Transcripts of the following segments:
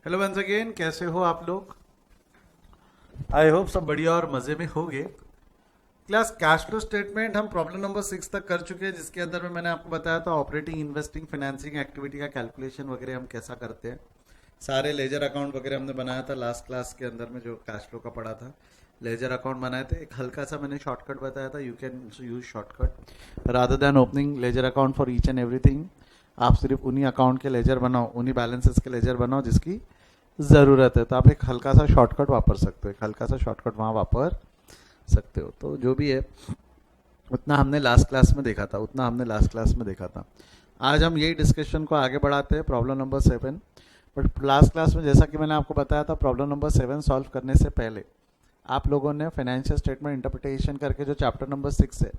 Hello once again, कैसे हो आप लोग? आई होप सब बढ़िया और मज़े में होंगे। क्लास कैश फ्लो स्टेटमेंट हम प्रॉब्लम नंबर 6 तक कर चुके हैं, जिसके अंदर में मैंने आपको बताया था ऑपरेटिंग, इन्वेस्टिंग, फाइनेंसिंग एक्टिविटी का कैलकुलेशन वगैरह हम कैसा करते हैं। सारे लेजर अकाउंट वगैरह हमने बनाया था लास्ट क्लास के अंदर में, जो कैश फ्लो का पढ़ा था। लेजर अकाउंट बनाए थे, एक हल्का सा मैंने शॉर्टकट बताया था, you can use shortcut rather than opening ledger account for each and everything. आप सिर्फ उन्हीं अकाउंट के लेजर बनाओ, उन्हीं बैलेंसेस के लेजर बनाओ जिसकी ज़रूरत है। तो आप एक हल्का सा शॉर्टकट वापर सकते हो, एक हल्का सा शॉर्टकट वहाँ वापर सकते हो। तो जो भी है उतना हमने लास्ट क्लास में देखा था, उतना हमने लास्ट क्लास में देखा था। आज हम यही डिस्कशन को आगे बढ़ाते हैं, problem number 7। But last class में जैसा कि मैंने आपको बताया था, प्रॉब्लम नंबर 7 सॉल्व करने से पहले आप लोगों ने फाइनेंशियल स्टेटमेंट इंटरप्रिटेशन करके जो चैप्टर नंबर 6 है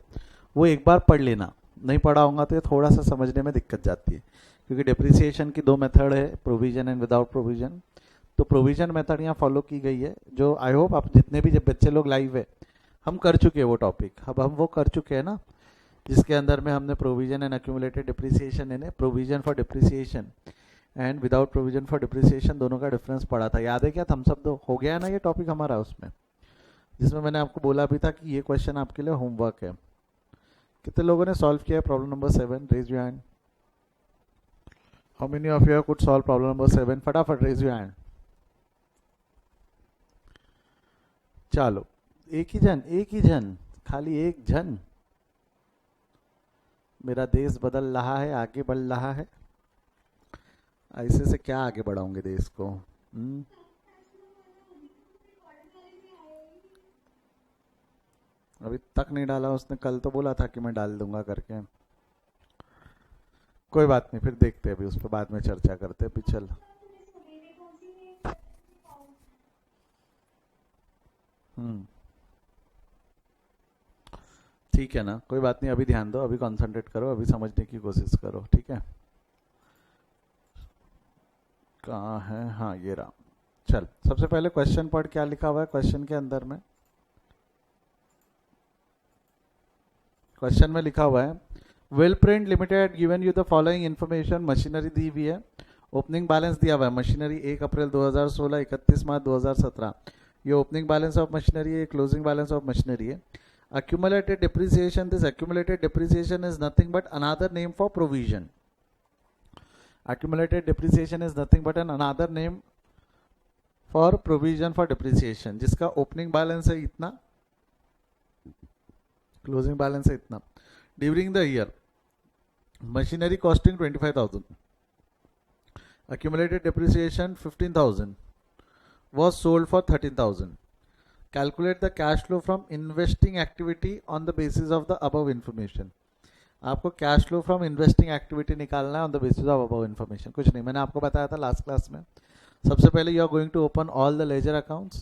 वो एक बार पढ़ लेना। नहीं पढ़ा होगा तो ये थोड़ा सा समझने में दिक्कत जाती है, क्योंकि डिप्रिसिएशन की दो मेथड है, प्रोविजन एंड विदाउट प्रोविजन। तो प्रोविजन मेथड यहाँ फॉलो की गई है, जो आई होप आप जितने भी जब बच्चे लोग लाइव है, हम कर चुके हैं वो टॉपिक। अब हम वो कर चुके हैं ना, जिसके अंदर में हमने प्रोविजन एंड एक्यूमुलेटेड डिप्रिसिएशन यानी provision for depreciation and without provision for depreciation दोनों का डिफरेंस पढ़ा था। याद है क्या? हम सब दो हो गया ना ये टॉपिक हमारा उसमें, जिसमें मैंने आपको बोला भी था कि ये क्वेश्चन आपके लिए होमवर्क है। कितने लोगों ने सॉल्व किया है problem number 7? Raise your hand. How many of you could solve problem number 7? फटाफट रेज योर हैंड। चलो, एक ही जन, खाली एक जन। मेरा देश बदल रहा है, आगे बढ़ रहा है। ऐसे से क्या आगे बढ़ाओगे देश को? अभी तक नहीं डाला उसने, कल तो बोला था कि मैं डाल दूंगा करके। कोई बात नहीं, फिर देखते हैं, अभी उस पर बाद में चर्चा करते हैं। पिछल हम्म ठीक है ना, कोई बात नहीं, अभी ध्यान दो, अभी कंसंट्रेट करो, अभी समझने की कोशिश करो, ठीक है? कहाँ है? हाँ, ये रहा। चल, सबसे पहले क्वेश्चन पढ़, क्या लिखा हुआ है क्वेश्चन के अंदर में। क्वेश्चन में लिखा हुआ है, well print limited given you the following information. Machinery दी हुई है, ओपनिंग बैलेंस दिया हुआ है। मशीनरी 1 अप्रैल 2016, 31 मार्च 2017, ये ओपनिंग बैलेंस ऑफ मशीनरी है, क्लोजिंग बैलेंस ऑफ मशीनरी है। accumulated depreciation, this accumulated depreciation is nothing but another name for provision. Accumulated depreciation is nothing but an another name for provision for depreciation, जिसका opening balance है इतना, closing balance है इतना। During the year machinery costing 25,000, accumulated depreciation 15,000, was sold for 13,000. Calculate the cash flow from investing activity on the basis of the above information. आपको cash flow from investing activity निकालना है on the basis of above information. कुछ नहीं, मैंने आपको बताया था last class में। सबसे पहले you are going to open all the ledger accounts.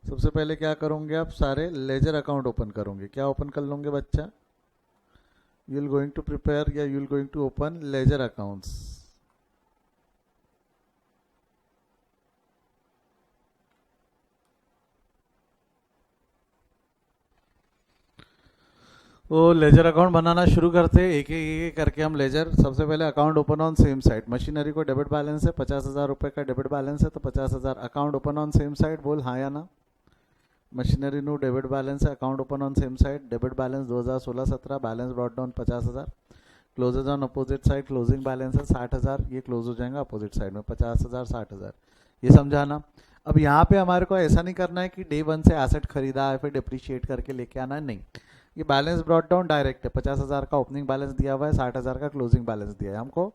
सबसे पहले क्या करोगे आप? सारे लेजर अकाउंट ओपन करोगे। क्या ओपन कर लोगे बच्चा? You will going to prepare या you will going to open ledger accounts. वो लेजर अकाउंट बनाना शुरू करते हैं, एक एक करके हम लेजर। सबसे पहले account open on same side. Machinery को डेबिट बैलेंस है 50,000 रुपये का डेबिट बैलेंस है, तो 50,000 account open on same side. बोल हाँ या ना। मशीनरी नो डेबिट बैलेंस है, account open on same side. Debit balance 2016-17, balance brought down 50,000। Closes on opposite side, closing balance है 60,000, ये क्लोज हो जाएगा अपोजिट साइड में 50,000 60,000। ये समझाना। अब यहाँ पे हमारे को ऐसा नहीं करना है कि डे 1 से एसेट खरीदा है फिर डिप्रिशिएट करके लेके आना है, नहीं। ये बैलेंस ब्रॉट डाउन डायरेक्ट है। 50,000 का ओपनिंग बैलेंस दिया हुआ है, 60,000 का क्लोजिंग बैलेंस दिया है। हमको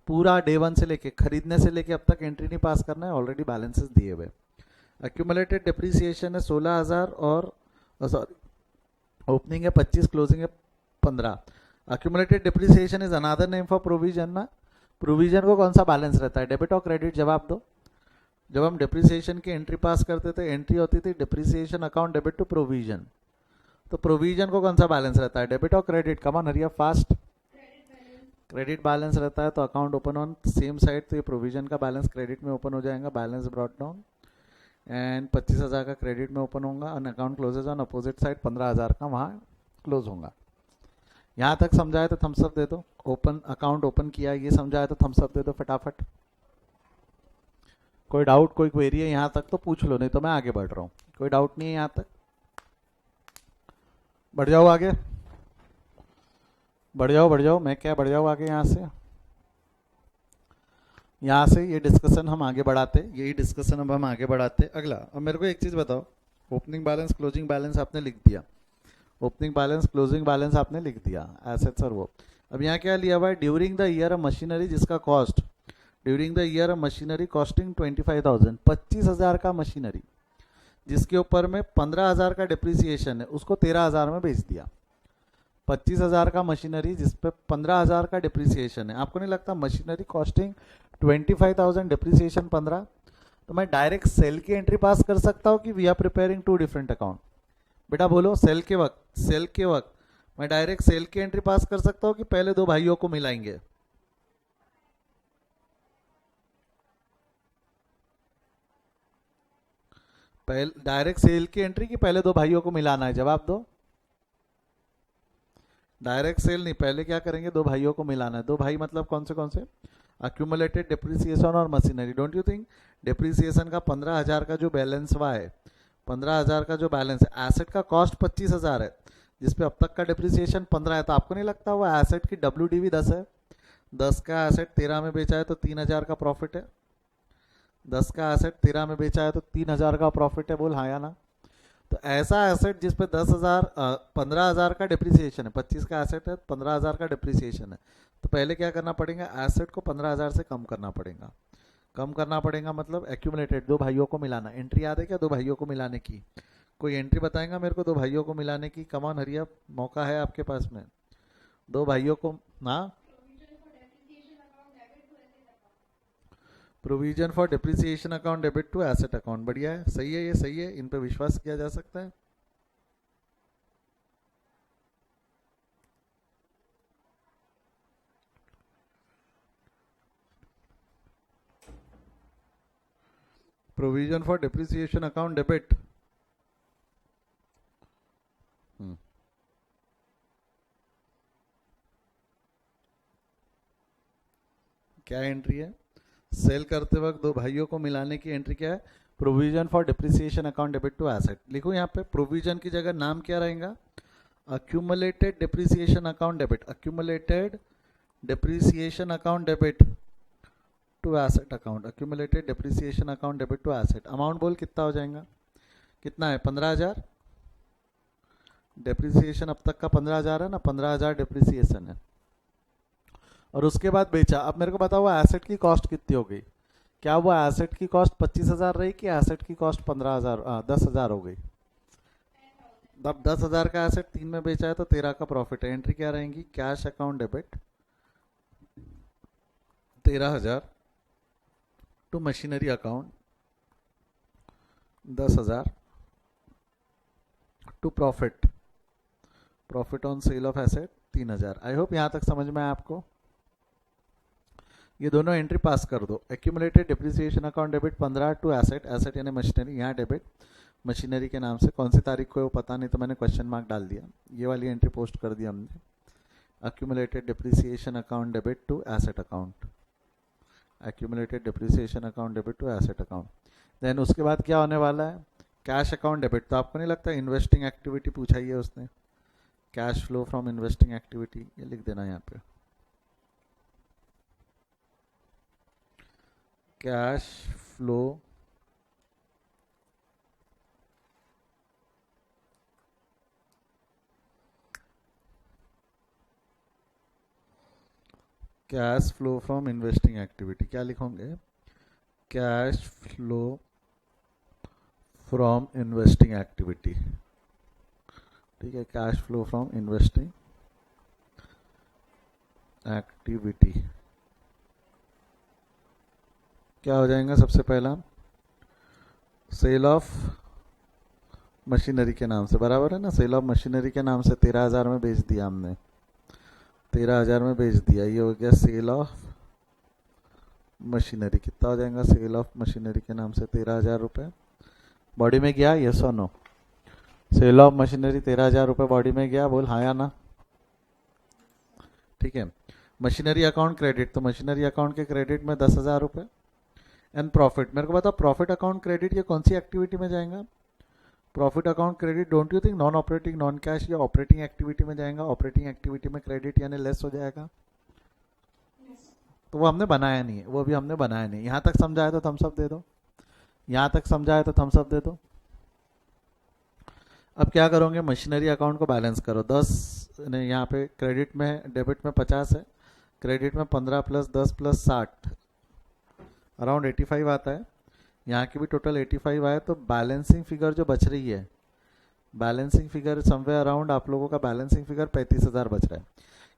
पूरा डे 1 से लेके, खरीदने से लेके अब तक एंट्री नहीं पास करना है, ऑलरेडी बैलेंसेस दिए हुए। एक्यूमुलेटेड डिप्रिसिएशन है 16,000 और सॉरी ओपनिंग है 25, क्लोजिंग है 15। Accumulated depreciation is another name for provision ना। प्रोविजन को कौन सा बैलेंस रहता है, डेबिट और क्रेडिट? जवाब दो। जब हम डिप्रिसिएशन की एंट्री पास करते थे, एंट्री होती थी depreciation account debit to provision. तो प्रोविजन को कौन सा बैलेंस रहता है, डेबिट और credit? Come on Hariya fast. Credit balance रहता है, तो account open on same side, तो ये प्रोविजन का बैलेंस क्रेडिट में ओपन हो जाएगा, बैलेंस ब्रॉट डाउन। एंड 25,000 का क्रेडिट में ओपन होगा, और account closes on opposite side 15,000 का वहाँ क्लोज होगा। यहाँ तक समझाया तो थम्स अप दे दो। ओपन अकाउंट ओपन किया ये समझाया तो थम्स अप दे दो फटाफट। कोई डाउट कोई क्वेरी है यहाँ तक तो पूछ लो, नहीं तो मैं आगे बढ़ रहा हूँ। कोई डाउट नहीं है यहाँ तक? बढ़ जाओ आगे, बढ़ जाओ बढ़ जाओ। मैं क्या बढ़ जाऊँ आगे? यहाँ से ये डिस्कशन हम आगे बढ़ाते, यही डिस्कशन अब हम आगे बढ़ाते। अगला, अब मेरे को एक चीज़ बताओ, ओपनिंग बैलेंस क्लोजिंग बैलेंस आपने लिख दिया, ओपनिंग बैलेंस क्लोजिंग बैलेंस आपने लिख दिया, एसेट्स और वो। अब यहाँ क्या लिया हुआ है? During the year of machinery जिसका cost, during the year of machinery costing 25,000, 25,000 का मशीनरी जिसके ऊपर में 15,000 का डिप्रिसिएशन है, उसको 13,000 में बेच दिया। 25,000 का मशीनरी जिस पे 15,000 का डिप्रिसिएशन है। आपको नहीं लगता मशीनरी कॉस्टिंग 25,000 डिप्रिसिएशन 15, तो मैं डायरेक्ट सेल की एंट्री पास कर सकता हूँ कि we are preparing to different account? बेटा बोलो, सेल के वक्त मैं डायरेक्ट सेल की एंट्री पास कर सकता हूँ कि पहले दो भाइयों को मिलाएंगे? पहले डायरेक्ट सेल की एंट्री की पहले दो भाइयों को मिलाना है? जवाब दो। डायरेक्ट सेल नहीं, पहले क्या करेंगे? दो भाइयों को मिलाना है। दो भाई मतलब कौन से? अक्यूमुलेटेड डिप्रिसिएशन और machinery. Don't you think depreciation का 15,000 का जो बैलेंस हुआ है, 15,000 का जो बैलेंस है, एसेट का कॉस्ट 25,000 है जिसपे अब तक का डिप्रिसिएशन 15 है, तो आपको नहीं लगता वो एसेट की WDV 10 है? 10 का एसेट 13 में बेचा है तो 3,000 का प्रॉफिट है। 10 का एसेट 13 में बेचा है तो 3,000 का प्रॉफिट है। बोल हाँ या ना? तो ऐसा एसेट जिसपे 15,000 का डिप्रिसिएशन है, 25 का एसेट है, 15,000 का डिप्रिसिएशन है, तो पहले क्या करना पड़ेगा? एसेट को 15,000 से कम करना पड़ेगा। कम करना पड़ेगा मतलब एक्यूमुलेटेड, दो भाइयों को मिलाना। एंट्री याद है क्या दो भाइयों को मिलाने की? कोई एंट्री बताएगा मेरे को दो भाइयों को मिलाने की? कमान हरिया, मौका है आपके पास में। दो भाइयों को ना, provision for depreciation account debit to asset account. बढ़िया है, सही है, ये सही है, इन पे विश्वास किया जा सकता है। Provision for depreciation account debit, क्या एंट्री है? सेल करते वक्त दो भाइयों को मिलाने की एंट्री क्या है? Provision for depreciation account debit to asset. लिखो यहाँ पे प्रोविजन की जगह नाम क्या रहेगा? Accumulated depreciation account debit, accumulated depreciation account debit to asset account, accumulated depreciation account debit to asset. Amount बोल कितना हो जाएगा? कितना है? 15,000। डिप्रिसिएशन अब तक का 15,000 है ना, 15,000 डिप्रिसिएशन है, और उसके बाद बेचा। अब मेरे को बताओ एसेट की कॉस्ट कितनी हो गई? क्या वो एसेट की कॉस्ट 25,000 रही कि एसेट की कॉस्ट 10,000 हो गई? अब 10,000 का एसेट 3 में बेचा है तो 13 का प्रॉफिट है। एंट्री क्या रहेंगी? Cash account debit 13,000 to machinery account 10,000 to profit on sale of asset 3,000। I hope यहाँ तक समझ में आया आपको। ये दोनों एंट्री पास कर दो। Accumulated depreciation account debit 15 to asset, asset यानी मशीनरी, यहाँ डेबिट मशीनरी के नाम से। कौन सी तारीख को है वो पता नहीं तो मैंने क्वेश्चन मार्क डाल दिया, ये वाली एंट्री पोस्ट कर दी हमने। accumulated depreciation account debit to asset account, accumulated depreciation account debit to asset account। Then उसके बाद क्या होने वाला है? Cash account debit. तो आपको नहीं लगता इन्वेस्टिंग एक्टिविटी पूछा ही है उसने? Cash flow from investing activity, ये लिख देना यहाँ पे, cash flow cash flow from investing activity. क्या लिखोगे? Cash flow from investing activity. ठीक है, cash flow from investing activity क्या हो जाएगा? सबसे पहला सेल ऑफ मशीनरी के नाम से, बराबर है ना? सेल ऑफ मशीनरी के नाम से 13,000 में बेच दिया हमने, 13,000 में बेच दिया। ये हो गया सेल ऑफ मशीनरी। कितना हो जाएगा सेल ऑफ मशीनरी के नाम से? 13,000 रुपये बॉडी में गया, यस और नो? सेल ऑफ मशीनरी 13,000 रुपये बॉडी में गया, बोल हाँ या ना? ठीक है। मशीनरी अकाउंट क्रेडिट, तो मशीनरी अकाउंट के क्रेडिट में 10,000 रुपये। एंड प्रॉफिट, मेरे को बताओ प्रॉफिट अकाउंट क्रेडिट ये कौन सी एक्टिविटी में जाएगा? Profit account credit don't you think non operating non cash या ऑपरेटिंग एक्टिविटी में जाएगा? ऑपरेटिंग एक्टिविटी में क्रेडिट यानी लेस हो जाएगा। तो वो हमने बनाया नहीं है, वो भी हमने बनाया नहीं। यहाँ तक समझाया तो थम्स अप दे दो, यहाँ तक समझाया तो थम्स अप दे दो। अब क्या करोगे? मशीनरी अकाउंट को बैलेंस करो। 10 यहाँ पे क्रेडिट में, डेबिट में 50 है, क्रेडिट में 15 प्लस 10 प्लस 60 अराउंड 85 आता है। यहाँ की भी टोटल 85 आए, तो बैलेंसिंग फिगर जो बच रही है, बैलेंसिंग फिगर समवेयर अराउंड आप लोगों का बैलेंसिंग फिगर 35,000 बच रहा है।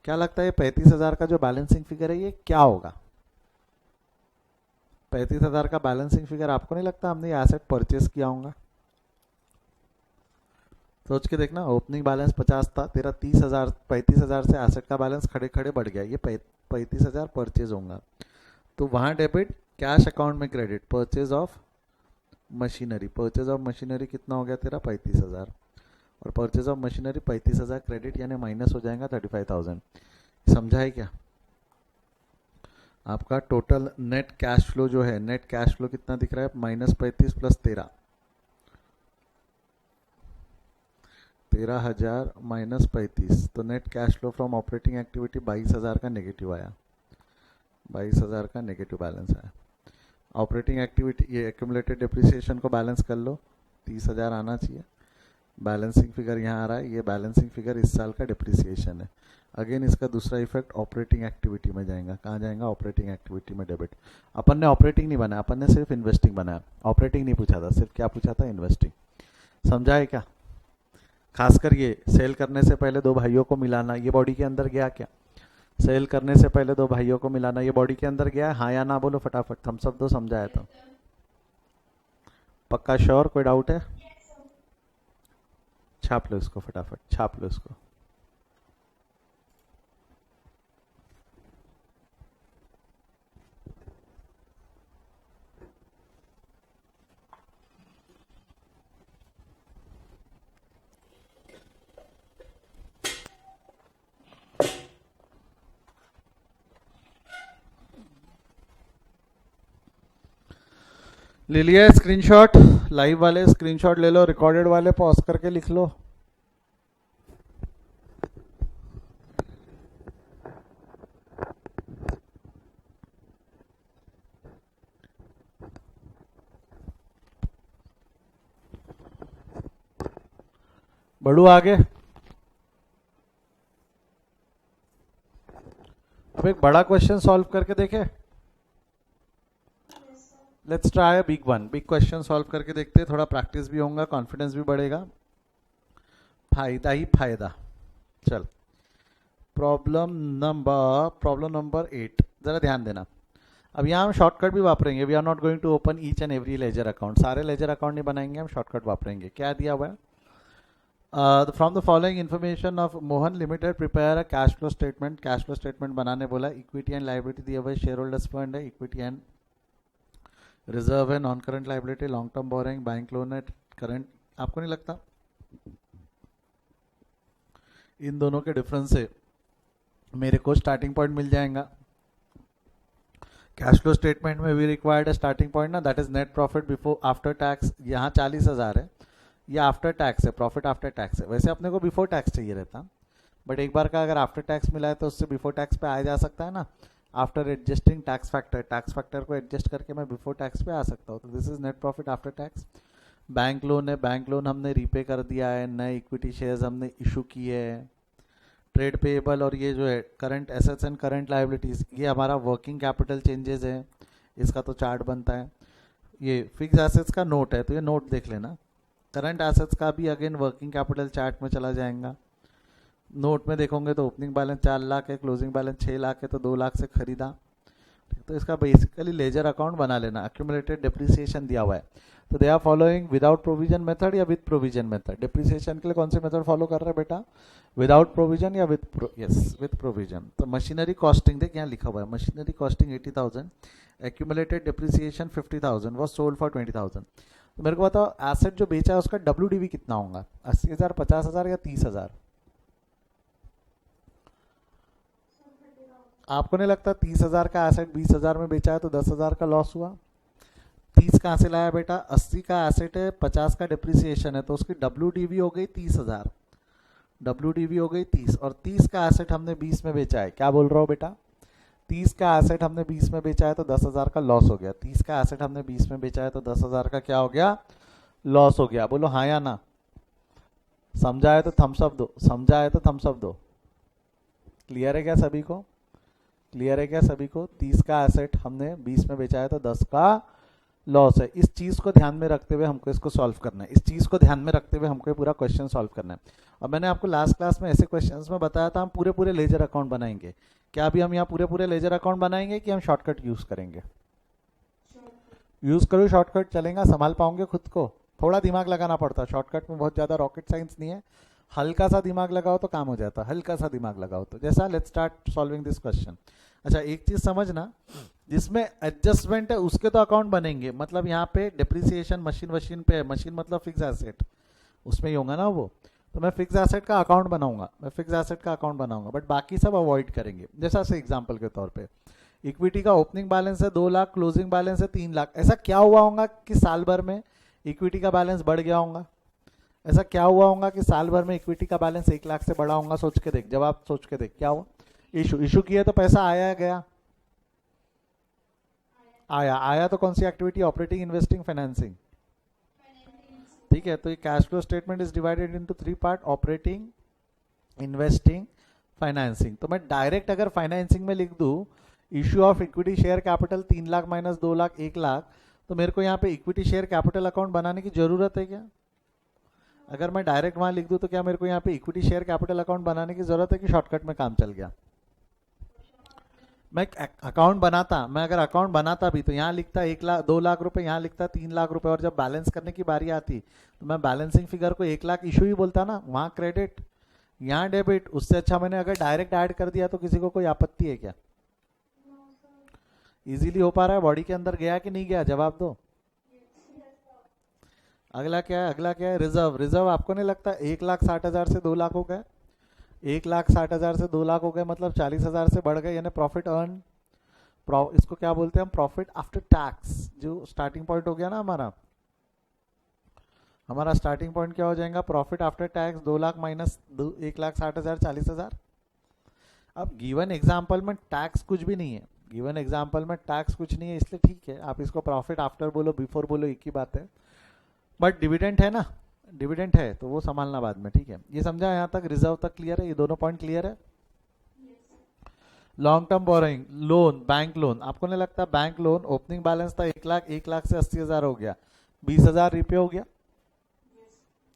क्या लगता है 35,000 का जो बैलेंसिंग फिगर है ये क्या होगा? 35,000 का बैलेंसिंग फिगर आपको नहीं लगता हमने ये एसेट परचेस किया होगा? सोच के देखना, ओपनिंग बैलेंस 50 था, तेरा 30,000 35,000 से एसेट का बैलेंस खड़े खड़े बढ़ गया, ये 35,000 परचेज होगा। तो वहाँ डेबिट, कैश अकाउंट में credit, purchase of machinery, purchase of machinery कितना हो गया तेरा? 35,000, और परचेज ऑफ मशीनरी 35,000 क्रेडिट यानी माइनस हो जाएगा 35,000। समझा है क्या? आपका टोटल नेट कैश फ्लो जो है, नेट कैश फ्लो कितना दिख रहा है? -35 प्लस 13,000 माइनस 35, तो net cash flow from operating activity 22,000 का नेगेटिव आया, 22,000 का नेगेटिव बैलेंस आया। ऑपरेटिंग एक्टिविटी ये एक्यूमुलेटेड डिप्रिसिएशन को बैलेंस कर लो, 30,000 आना चाहिए। बैलेंसिंग फिगर यहाँ आ रहा है, ये बैलेंसिंग फिगर इस साल का डिप्रिसिएशन है। अगेन इसका दूसरा इफेक्ट ऑपरेटिंग एक्टिविटी में जाएगा। कहाँ जाएगा? ऑपरेटिंग एक्टिविटी में डेबिट। अपन ने ऑपरेटिंग नहीं बनाया, अपन ने सिर्फ इन्वेस्टिंग बनाया। ऑपरेटिंग नहीं पूछा था, सिर्फ क्या पूछा था? इन्वेस्टिंग। समझा है क्या? खासकर ये सेल करने से पहले दो भाइयों को मिलाना, ये बॉडी के अंदर गया क्या? सेल करने से पहले दो भाइयों को मिलाना, ये बॉडी के अंदर गया? हाँ या ना बोलो फटाफट, थम्स अप दो, समझाया था। पक्का श्योर? कोई डाउट है? छाप लो इसको, फटाफट छाप लो इसको। ले लिया स्क्रीनशॉट? लाइव वाले स्क्रीनशॉट ले लो, रिकॉर्डेड वाले पॉज करके लिख लो। बढ़ू आगे। अब एक बड़ा क्वेश्चन सॉल्व करके देखे। Let's try a big one, big question solve करके देखते हैं, थोड़ा प्रैक्टिस भी होगा, कॉन्फिडेंस भी बढ़ेगा, फायदा ही फायदा। चल प्रॉब्लम नंबर 8, जरा ध्यान देना। अब यहाँ हम शॉर्टकट भी वापरेंगे। We are not going to open each and every ledger account, सारे लेजर अकाउंट नहीं बनाएंगे हम, शॉर्टकट वापरेंगे। क्या दिया हुआ है? From the following information of Mohan limited prepare a cash flow statement. Cash flow statement बनाने बोला। इक्विटी एंड लाइबिलिटी दिया हुआ है, शेयर होल्डर्स फंड है, इक्विटी एंड रिजर्व है, non current liability, long term borrowing, bank loan है, current. आपको नहीं लगता इन दोनों के डिफरेंस से मेरे को स्टार्टिंग पॉइंट मिल जाएगा? कैश फ्लो स्टेटमेंट में we required a starting point ना, that is net profit before after tax. यहाँ 40,000 है, ये आफ्टर टैक्स है, प्रॉफिट आफ्टर टैक्स है। वैसे अपने को बिफोर टैक्स चाहिए रहता, बट एक बार का अगर आफ्टर टैक्स मिला है तो उससे बिफोर टैक्स पे आया जा सकता है ना, after adjusting tax factor. Tax factor को एडजस्ट करके मैं बिफोर टैक्स पे आ सकता हूँ। तो this is net profit after tax. Bank loan है, बैंक लोन हमने रीपे कर दिया है, नए इक्विटी शेयर्स हमने इशू किए हैं। ट्रेड पेएबल और ये जो है current assets and current liabilities, ये हमारा वर्किंग कैपिटल चेंजेस है, इसका तो चार्ट बनता है। ये फिक्स एसेट्स का नोट है, तो ये नोट देख लेना। करंट एसेट्स का भी अगेन वर्किंग कैपिटल चार्ट में चला जाएगा। नोट में देखोगे तो ओपनिंग बैलेंस 4 लाख है, क्लोजिंग बैलेंस 6 लाख है, तो 2 लाख से खरीदा। तो इसका बेसिकली लेजर अकाउंट बना लेना। एक्यूमुलेटेड डिप्रिसिएशन दिया हुआ है, तो they are following without provision method या विद प्रोविजन मेथड। डिप्रिसिएशन के लिए कौन से मेथड फॉलो कर रहे हैं बेटा? विदाउट प्रोविजन या विद प्रोविजन। तो मशीनरी कॉस्टिंग देख यहाँ लिखा हुआ है, machinery costing 80,000, accumulated depreciation 50,000, was sold for 20,000। तो मेरे को बताओ एसेट जो बेचा है उसका WDV कितना होगा? 80,000, 50,000 या 30,000? आपको नहीं लगता 30,000 का एसेट 20,000 में बेचा है तो 10,000 का लॉस हुआ? 30 कहाँ से लाया बेटा? 80 का एसेट है, 50 का डिप्रिसिएशन है, तो उसकी WDV हो गई 30,000, WDV हो गई 30, और 30 का एसेट हमने 20 में बेचा है। क्या बोल रहा हो बेटा? 30 का एसेट हमने 20 में बेचा है तो 10,000 का लॉस हो गया। 30 का एसेट हमने 20 में बेचा है तो 10,000 का क्या हो गया? लॉस हो गया। बोलो हाँ या ना? समझा है तो थम्स अप दो, समझा है तो थम्स अप दो। क्लियर है क्या सभी को? क्लियर है क्या सभी को? 30 का एसेट हमने 20 में बेचा है तो 10 का लॉस है। इस चीज को ध्यान में रखते हुए हमको इसको सॉल्व करना है, इस चीज को ध्यान में रखते हुए हमको पूरा क्वेश्चन सॉल्व करना है। और मैंने आपको लास्ट क्लास में ऐसे क्वेश्चंस में बताया था हम पूरे पूरे लेजर अकाउंट बनाएंगे। क्या अभी हम यहाँ पूरे पूरे लेजर अकाउंट बनाएंगे कि हम शॉर्टकट यूज करेंगे? यूज करो शॉर्टकट, चलेगा? संभाल पाओगे खुद को? थोड़ा दिमाग लगाना पड़ता है शॉर्टकट में, बहुत ज्यादा रॉकेट साइंस नहीं है। हल्का सा दिमाग लगाओ तो काम हो जाता है, हल्का सा दिमाग लगाओ तो। जैसा let's start solving this question. अच्छा एक चीज समझना, जिसमें एडजस्टमेंट है उसके तो अकाउंट बनेंगे। मतलब यहाँ पे डिप्रिसिएशन मशीन वशीन पे है, मशीन मतलब फिक्स एसेट, उसमें ही होगा ना वो, तो मैं फिक्स एसेट का अकाउंट बनाऊंगा, मैं फिक्स एसेट का अकाउंट बनाऊंगा, बट बाकी सब अवॉइड करेंगे। जैसा से एग्जांपल के तौर पे इक्विटी का ओपनिंग बैलेंस है 2 लाख, क्लोजिंग बैलेंस है 3 लाख। ऐसा क्या हुआ होगा कि साल भर में इक्विटी का बैलेंस बढ़ गया होगा? ऐसा क्या हुआ होगा कि साल भर में इक्विटी का बैलेंस 1 लाख से बढ़ा होगा? सोच के देख, जवाब सोच के देख, क्या हुआ? इशू किया तो पैसा आया या गया? आया तो कौन सी एक्टिविटी? Operating, investing, financing. ठीक है, तो ये cash flow statement is divided into 3 part, operating, investing, financing. तो मैं डायरेक्ट अगर फाइनेंसिंग में लिख दूं issue of equity share capital 3 lakh minus 2 lakh 1 lakh, तो मेरे को यहाँ पे इक्विटी शेयर कैपिटल अकाउंट बनाने की जरूरत है क्या? अगर मैं डायरेक्ट वहां लिख दूं तो क्या मेरे को यहाँ पे इक्विटी शेयर कैपिटल अकाउंट बनाने की जरूरत है कि शॉर्टकट में काम चल गया? मैं अकाउंट बनाता, मैं अगर अकाउंट बनाता भी तो यहाँ लिखता 1 लाख 2 लाख रुपए, यहाँ लिखता 3 लाख रुपए, और जब बैलेंस करने की बारी आती तो मैं बैलेंसिंग फिगर को 1 लाख इशू ही बोलता ना, वहाँ क्रेडिट यहाँ डेबिट। उससे अच्छा मैंने अगर डायरेक्ट ऐड कर दिया तो किसी को कोई आपत्ति है क्या? इजीली हो पा रहा है? बॉडी के अंदर गया कि नहीं गया? जवाब दो। अगला क्या है? अगला क्या है? रिजर्व। रिजर्व आपको नहीं लगता 1,60,000 से 2 लाख हो गए? 1,60,000 से 2 लाख हो गए, मतलब 40,000 से बढ़ गए, यानी प्रॉफिट अर्न। इसको क्या बोलते हैं हम? Profit after tax. जो स्टार्टिंग पॉइंट हो गया ना हमारा स्टार्टिंग पॉइंट क्या हो जाएगा? Profit after tax 2 lakh minus 1,60,000 40,000। अब गिवन एग्जाम्पल में टैक्स कुछ भी नहीं है, गिवन एग्जाम्पल में टैक्स कुछ नहीं है, इसलिए ठीक है, आप इसको प्रॉफिट आफ्टर बोलो बिफोर बोलो एक ही बात है। बट डिविडेंड है ना, डिविडेंड है तो वो संभालना बाद में। ठीक है, ये समझा यहाँ तक? रिजर्व तक क्लियर है? ये दोनों पॉइंट क्लियर है? Long term borrowing, loan, bank loan. आपको नहीं लगता बैंक लोन ओपनिंग बैलेंस था 1 लाख, 1 लाख से 80,000 हो गया, 20,000 रिपे हो गया।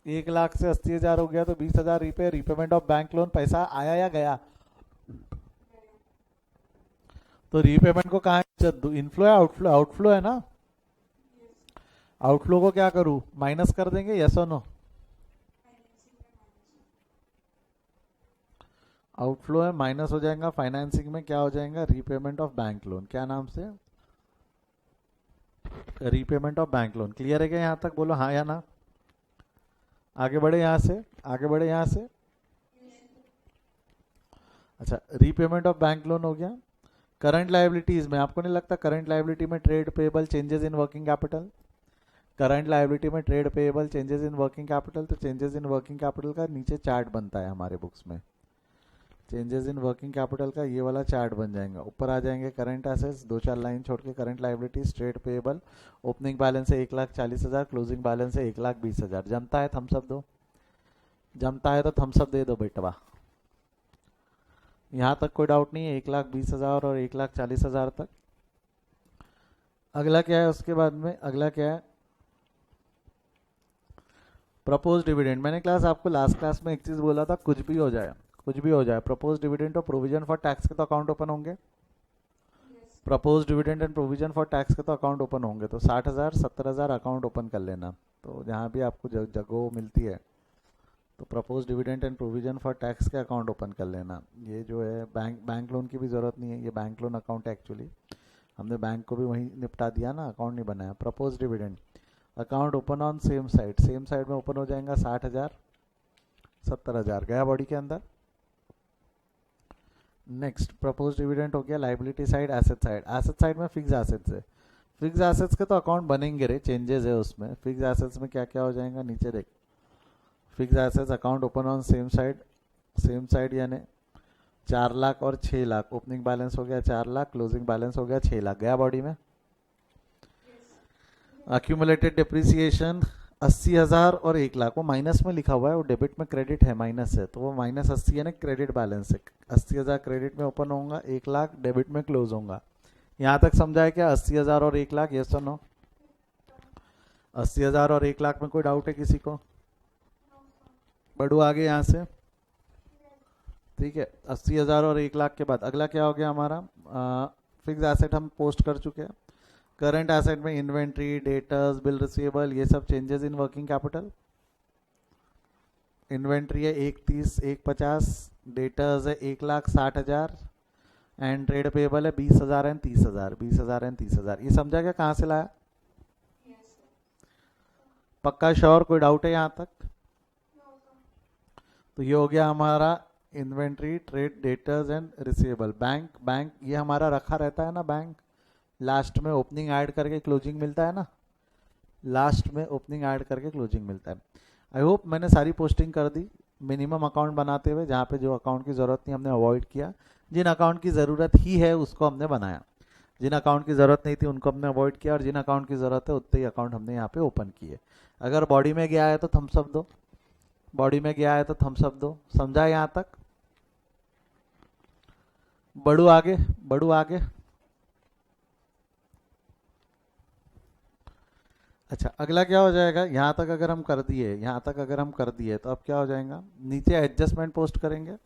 1 लाख से 80,000 हो गया तो 20,000 repay. Repayment of bank loan, पैसा आया या गया? तो रीपेमेंट को कहा इनफ्लो है आउटफ्लो? आउटफ्लो है ना। आउटफ्लो को क्या करूं? माइनस कर देंगे, यस और नो? आउटफ्लो है, माइनस हो जाएगा। फाइनेंसिंग में क्या हो जाएगा? Repayment of bank loan. क्या नाम से? Repayment of bank loan. Clear है क्या यहां तक? बोलो हाँ या ना। आगे बढ़े यहां से, आगे बढ़े यहां से। अच्छा, रीपेमेंट ऑफ बैंक लोन हो गया। करंट लायबिलिटीज में आपको नहीं लगता करंट लायबिलिटी में trade payable, changes in working capital? Current liability में trade payable, changes in working capital, तो चेंजेस इन वर्किंग कैपिटल का नीचे चार्ट बनता है हमारे बुक्स में। चेंजेस इन वर्किंग कैपिटल का ये वाला चार्ट बन जाएगा। ऊपर आ जाएंगे करंट एसेट्स, 2-4 लाइन छोड़ के current liabilities, trade payable, opening balance है 1,40,000, क्लोजिंग बैलेंस है 1,20,000। जमता है? थम्सअप दो। जमता है तो थम्सअप दे दो बेटवा। यहाँ तक कोई डाउट नहीं है? 1,20,000 और 1,40,000 तक। अगला क्या है उसके बाद में? अगला क्या है? Propose dividend. मैंने क्लास आपको लास्ट क्लास में एक चीज बोला था, कुछ भी हो जाए, कुछ भी हो जाए, प्रपोज डिविडेंड और प्रोविजन फॉर टैक्स के तो अकाउंट ओपन होंगे। Propose dividend and provision for tax के तो अकाउंट ओपन होंगे। तो 60,000 70,000 अकाउंट ओपन कर लेना। तो जहाँ भी आपको जगह मिलती है तो propose dividend and provision for tax के अकाउंट ओपन कर लेना। ये जो है बैंक लोन की भी जरूरत नहीं है, ये बैंक लोन अकाउंट है एक्चुअली, हमने बैंक को भी वहीं निपटा दिया ना, अकाउंट नहीं बनाया। Propose dividend account open on same side, same side में ओपन हो जाएगा। 60,000 70,000 गया बॉडी के अंदर। नेक्स्ट प्रपोज डिविडेंड हो गया, liability side, asset side. Asset side में फिक्स एसेट्स है, फिक्स एसेट्स के तो अकाउंट बनेंगे रे, चेंजेस है उसमें। फिक्स एसेट्स में क्या क्या हो जाएगा नीचे देख, fix assets account open on same side, same side यानी 4 लाख और 6 लाख, ओपनिंग बैलेंस हो गया 4 लाख, क्लोजिंग बैलेंस हो गया 6 लाख, गया बॉडी में। अक्यूमुलेटेड डिप्रिसिएशन 80,000 और 1 लाख, वो माइनस में लिखा हुआ है, वो डेबिट में क्रेडिट है, माइनस है, तो वो -80 है ना, क्रेडिट बैलेंस है। 80,000 क्रेडिट में ओपन होगा, 1 लाख डेबिट में क्लोज होगा। यहाँ तक समझा है क्या? 80,000 और 1 लाख, यस और नो? 80,000 और 1 लाख में कोई डाउट है किसी को? बढ़ू आगे यहाँ से, ठीक है। 80,000 और 1 लाख के बाद अगला क्या हो गया हमारा? फिक्स एसेट हम पोस्ट कर चुके हैं। करंट एसेट में इन्वेंट्री, डेटर्स, बिल रिसीवेबल, ये सब changes in working capital. Inventory है 130, 150, डेटर्स है 1,60,000 एंड ट्रेड पेबल है 20,000 एंड 30,000, 20,000 एंड 30,000। ये समझा क्या कहाँ से लाया? पक्का श्योर? कोई डाउट है यहाँ तक? तो ये हो गया हमारा inventory, trade, debtors and receivable. Bank, bank ये हमारा रखा रहता है ना, बैंक लास्ट में ओपनिंग ऐड करके क्लोजिंग मिलता है ना, लास्ट में ओपनिंग ऐड करके क्लोजिंग मिलता है। आई होप मैंने सारी पोस्टिंग कर दी मिनिमम अकाउंट बनाते हुए, जहाँ पे जो अकाउंट की ज़रूरत नहीं हमने अवॉइड किया, जिन अकाउंट की ज़रूरत ही है उसको हमने बनाया, जिन अकाउंट की ज़रूरत नहीं थी उनको हमने अवॉइड किया, और जिन अकाउंट की ज़रूरत है उतने ही अकाउंट हमने यहाँ पे ओपन किए। अगर बॉडी में गया है तो थम्स अप दो, बॉडी में गया है तो थम्स अप दो। समझा यहाँ तक? बढ़ू आगे, बढ़ू आगे। अच्छा, अगला क्या हो जाएगा? यहाँ तक अगर हम कर दिए, यहाँ तक अगर हम कर दिए तो अब क्या हो जाएगा? नीचे एडजस्टमेंट पोस्ट करेंगे,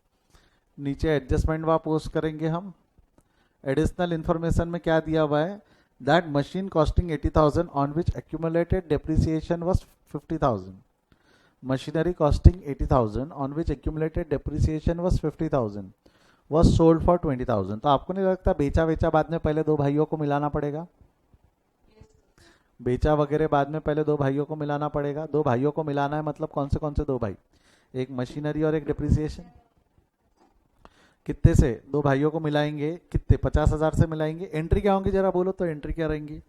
नीचे एडजस्टमेंट वहाँ पोस्ट करेंगे हम। एडिशनल इन्फॉर्मेशन में क्या दिया हुआ है? That machine costing 80,000 on which accumulated depreciation was 50,000। Machinery costing 80,000 on which accumulated depreciation was 50,000 was sold for 20,000। तो आपको नहीं लगता बेचा वेचा बाद में पहले दो भाइयों को मिलाना पड़ेगा? बेचा वगैरह बाद में पहले दो भाइयों को मिलाना पड़ेगा। दो भाइयों को मिलाना है मतलब कौन से दो भाई? एक मशीनरी और एक डिप्रिसिएशन। कितने से दो भाइयों को मिलाएंगे? कितने? 50,000 से मिलाएंगे। एंट्री क्या होंगी जरा बोलो तो, एंट्री क्या रहेंगी?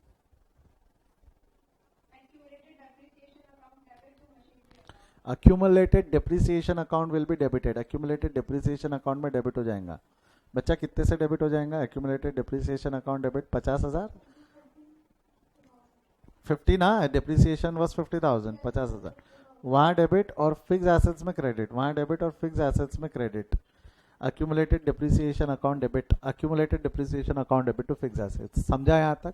Accumulated depreciation account will be debited. Accumulated depreciation account में डेबिट हो जाएगा। बच्चा कितने से डेबिट हो जाएगा? अक्यूमुलेटेड डेप्रिसिएशन अकाउंट डेबिट 50,000, 50 ना, डेप्रिसिएशन वाज 50,000, 50,000 वहाँ डेबिट, और फिक्स एसेट्स में क्रेडिट, वहाँ डेबिट और फिक्स एसेट्स में credit. accumulated depreciation account debit, accumulated depreciation account debit to fixed assets। समझा यहाँ तक?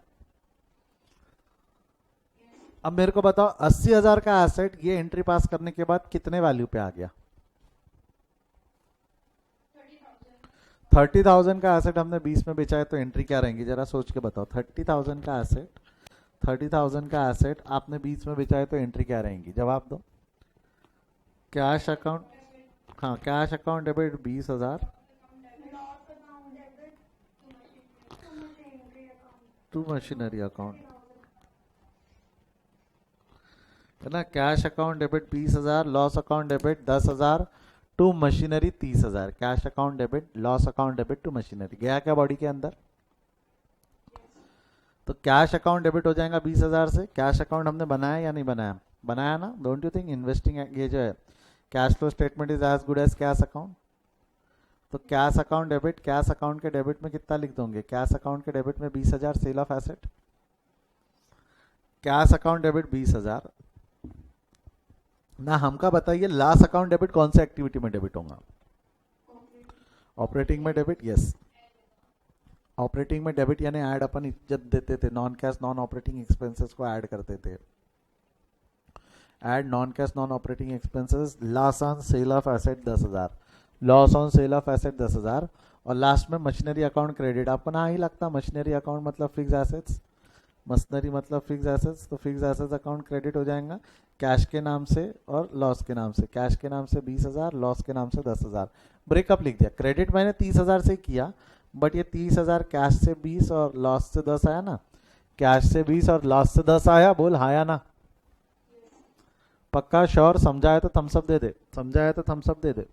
अब मेरे को बताओ 80,000 का एसेट ये एंट्री पास करने के बाद कितने वैल्यू पे आ गया? 30,000 का एसेट हमने 20 में बेचा है, तो एंट्री क्या रहेंगी जरा सोच के बताओ। 30,000 का एसेट, 30,000 का एसेट आपने 20 में बेचा है, तो एंट्री क्या रहेंगी? जवाब दो। कैश अकाउंट, हाँ cash account debit 20,000 to machinery account, है ना। Cash account debit 20,000, loss account debit 10,000 to machinery 30,000। Cash account debit, loss account debit to machinery. गया क्या बॉडी के अंदर? तो कैश अकाउंट डेबिट हो जाएगा 20,000 से। कैश अकाउंट हमने बनाया या नहीं बनाया? बनाया ना। डोंट यू थिंक इन्वेस्टिंग ये जो है cash flow statement is as good as cash account. तो cash account debit, cash account के डेबिट में कितना लिख दोगे? कैश अकाउंट के डेबिट में 20,000 sale of asset. Cash account debit 20,000 ना। हमका बताइए लास्ट अकाउंट डेबिट कौन से एक्टिविटी में डेबिट होगा? ऑपरेटिंग में डेबिट, यस। ऑपरेटिंग में डेबिट यानी ऐड अपन इज्जत देते थे, non cash non operating expenses को ऐड करते थे। Add non cash non operating expenses, loss on sale of asset 10,000, loss on sale of asset 10,000, और लास्ट में मशीनरी अकाउंट क्रेडिट। आपको ना ही लगता मशीनरी अकाउंट मतलब फिक्स एसेट्स, मशीनरी मतलब फिक्स एसेट्स, तो फिक्स एसेट्स अकाउंट क्रेडिट हो जाएगा कैश के नाम से और लॉस के नाम से। कैश के नाम से 20,000, लॉस के नाम से 10,000। ब्रेकअप लिख दिया। क्रेडिट मैंने 30,000 से किया, बट ये 30,000 कैश से 20 और लॉस से 10 आया ना। कैश से 20 और लॉस से 10 आया, बोल हाँ या ना। पक्का श्योर? समझाया तो थम्स अप दे दे, समझाया तो थम्स अप दे दे।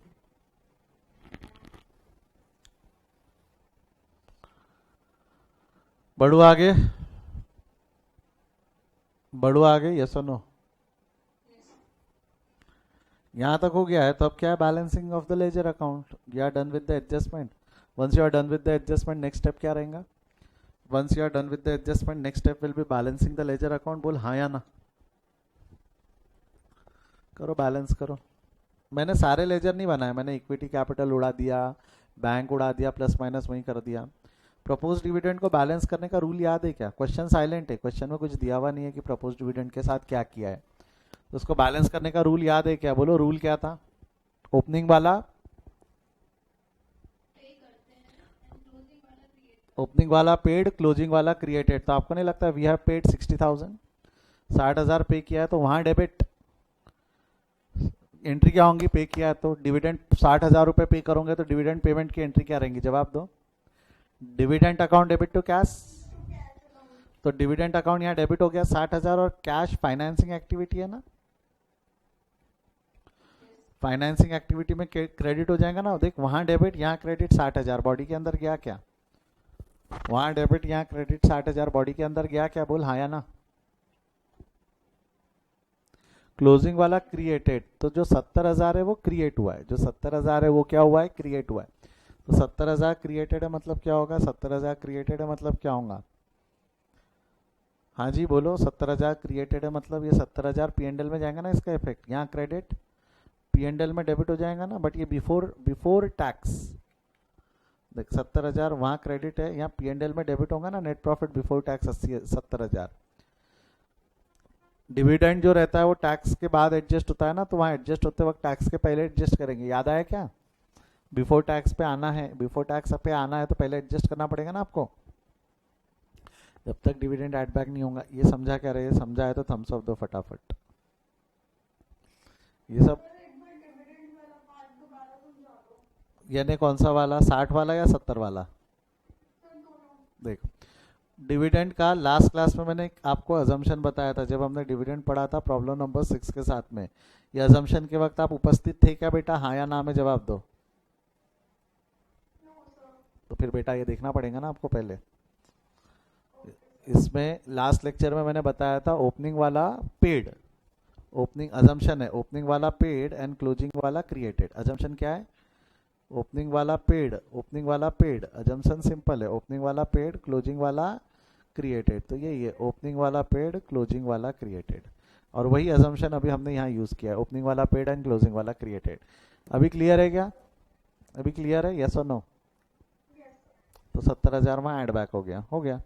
बढ़ू आगे, बढ़ू आगे, यस और नो? यहां तक हो गया है तो अब क्या है? Balancing of the ledger account. You are done with the adjustment. Once you are done with the adjustment, next step क्या रहेगा? Once you are done with the adjustment, next step will be balancing the ledger account. बोल हाँ या ना? करो, balance करो। मैंने सारे लेजर नहीं बनाए, मैंने इक्विटी कैपिटल उड़ा दिया, बैंक उड़ा दिया, प्लस माइनस वहीं कर दिया। प्रपोज डिविडेंड को बैलेंस करने का रूल याद है क्या? क्वेश्चन साइलेंट है, क्वेश्चन में कुछ दिया हुआ नहीं है कि प्रपोज डिविडेंड के साथ क्या किया है। तो उसको बैलेंस करने का रूल याद है क्या? बोलो, रूल क्या था? ओपनिंग वाला पेड, क्लोजिंग वाला क्रिएटेड। तो आपको नहीं लगता वी हैव पेड 60,000, 60,000 पे किया है तो वहां डेबिट एंट्री क्या होंगी? पे किया है तो डिविडेंड 60,000 रुपए पे करोगे तो डिविडेंड पेमेंट की एंट्री क्या रहेंगी? जवाब दो। Dividend account debit to cash. तो डिविडेंड अकाउंट यहाँ डेबिट हो गया 60,000, और कैश फाइनेंसिंग एक्टिविटी है ना, फाइनेंसिंग एक्टिविटी में क्रेडिट हो जाएगा ना। देख, वहां डेबिट, यहाँ क्रेडिट 60,000, बॉडी के अंदर गया क्या? वहां डेबिट, यहाँ क्रेडिट 60,000, बॉडी के अंदर गया क्या? बोल हाँ या ना? क्लोजिंग वाला क्रिएटेड, तो जो 70,000 है वो क्रिएट हुआ है, जो 70,000 है वो क्या हुआ है? क्रिएट हुआ है। तो 70,000 क्रिएटेड है मतलब क्या होगा? 70,000 क्रिएटेड है मतलब क्या होगा? हाँ जी बोलो, 70,000 क्रिएटेड है मतलब ये 70,000 पीएनडल में जाएगा ना, इसका इफेक्ट यहाँ क्रेडिट पीएनडल में डेबिट हो जाएगा ना, बट ये बिफोर टैक्स। देख, 70,000 वहाँ क्रेडिट है, यहाँ पीएनडल में डेबिट होगा ना, net profit before tax 70,000। Dividend जो रहता है वो टैक्स के बाद एडजस्ट होता है ना, तो वहाँ एडजस्ट होते वक्त टैक्स के पहले एडजस्ट करेंगे। याद आया क्या? बिफोर टैक्स पे आना है, बिफोर टैक्स पे आना है तो पहले एडजस्ट करना पड़ेगा ना आपको, जब तक डिविडेंड एड बैक नहीं होगा। ये समझा क्या रहे? समझा है तो थम्स अप दो फटाफट। ये सब यानी कौन सा वाला? 60 वाला या 70 वाला? देखो, डिविडेंड का लास्ट क्लास में मैंने आपको अजम्पशन बताया था, जब हमने डिविडेंड पढ़ा था प्रॉब्लम नंबर 6 के साथ में। ये अजम्पशन के वक्त आप उपस्थित थे क्या बेटा? हाँ या ना में जवाब दो। तो फिर बेटा ये देखना पड़ेगा ना आपको पहले। इसमें लास्ट लेक्चर में मैंने बताया था ओपनिंग वाला पेड, ओपनिंग अजम्पशन है, ओपनिंग वाला पेड एंड क्लोजिंग वाला क्रिएटेड। अजम्पशन क्या है? ओपनिंग वाला पेड, ओपनिंग वाला पेड। अजम्पशन सिंपल है, ओपनिंग वाला पेड, क्लोजिंग वाला क्रिएटेड। तो यही है, ओपनिंग वाला पेड, क्लोजिंग वाला क्रिएटेड। और वही अजम्पशन अभी हमने यहाँ यूज किया है, ओपनिंग वाला पेड एंड क्लोजिंग वाला क्रिएटेड। अभी क्लियर है क्या? अभी क्लियर है, यस और नो? तो 70,000 वहाँ एड बैक हो गया, हो गया।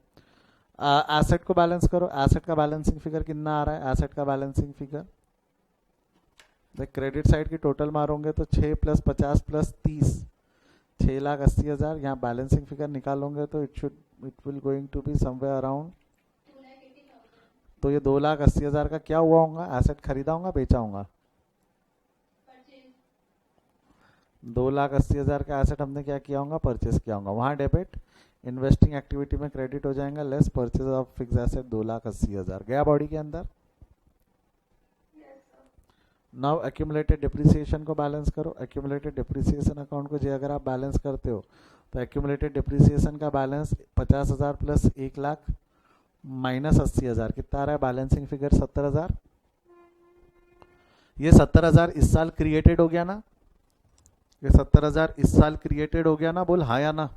एसेट को बैलेंस करो। एसेट का बैलेंसिंग फिगर कितना आ रहा है? एसेट का बैलेंसिंग फिगर देख, क्रेडिट साइड की टोटल मारोगे तो 6 + 50 + 30, 6,80,000। यहाँ बैलेंसिंग फिगर निकालोगे तो it will going to be somewhere around, तो ये 2,80,000 का क्या हुआ होगा? एसेट खरीदा होगा, बेचा होगा? 2,80,000 का एसेट हमने क्या किया होगा? परचेस किया होगा। वहाँ डेबिट इन्वेस्टिंग एक्टिविटी में क्रेडिट हो जाएगा, less purchase of fix asset 2,80,000 गया बॉडी के अंदर। नाउ एक्यूमुलेटेड डिप्रिसिएशन को बैलेंस करो। एक्यूमुलेटेड डिप्रिसिएशन अकाउंट को जो अगर आप बैलेंस करते हो तो एक्यूमुलेटेड डिप्रिसिएशन का बैलेंस 50,000 + 1,00,000 - 80,000 कितना आ रहा है? Balancing figure 70,000। ये 70,000 इस साल क्रिएटेड हो गया ना, ये 70,000 इस साल क्रिएटेड हो गया ना, बोल हाँ या ना?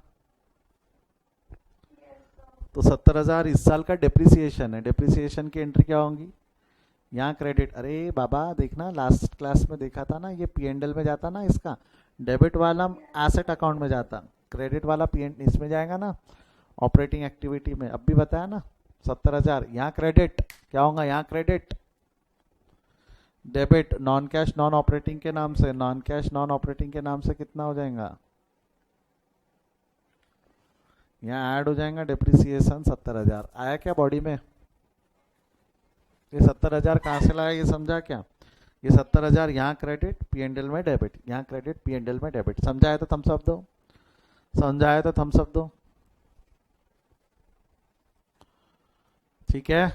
तो 70,000 इस साल का डिप्रिसिएशन है, डिप्रिसिएशन की एंट्री क्या होंगी? यहाँ क्रेडिट। अरे बाबा देखना, लास्ट क्लास में देखा था ना, ये पीएनडल में जाता ना, इसका डेबिट वाला एसेट अकाउंट में जाता, क्रेडिट वाला पीएन इसमें जाएगा ना, ऑपरेटिंग एक्टिविटी में। अब भी बताया ना, 70,000 यहाँ क्रेडिट क्या होगा? यहाँ credit debit non cash non operating के नाम से, नॉन कैश नॉन ऑपरेटिंग के नाम से कितना हो जाएगा? यहाँ ऐड हो जाएगा डिप्रिसिएशन 70,000। आया क्या बॉडी में? ये 70,000 कहाँ से लाया ये समझा क्या? ये 70,000 यहाँ क्रेडिट पीएनडल में डेबिट, यहाँ क्रेडिट पीएनडल में डेबिट। समझाया तो थम्स अप दो, समझाया तो थम्स अप दो। ठीक है,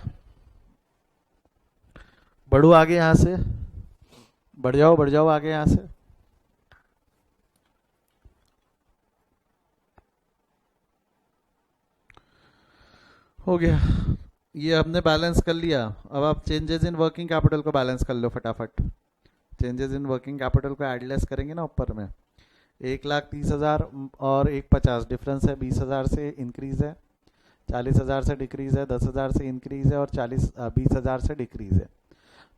बढ़ो आगे यहाँ से, बढ़ जाओ आगे यहाँ से। हो गया, ये हमने बैलेंस कर लिया। अब आप चेंजेस इन वर्किंग कैपिटल को बैलेंस कर लो फटाफट। चेंजेस इन वर्किंग कैपिटल को एडलेस करेंगे ना ऊपर में। 1,30,000 और 1,50,000 डिफरेंस है, 20,000 से इंक्रीज है, 40,000 से डिक्रीज है, 10,000 से इंक्रीज है और 20,000 से डिक्रीज है।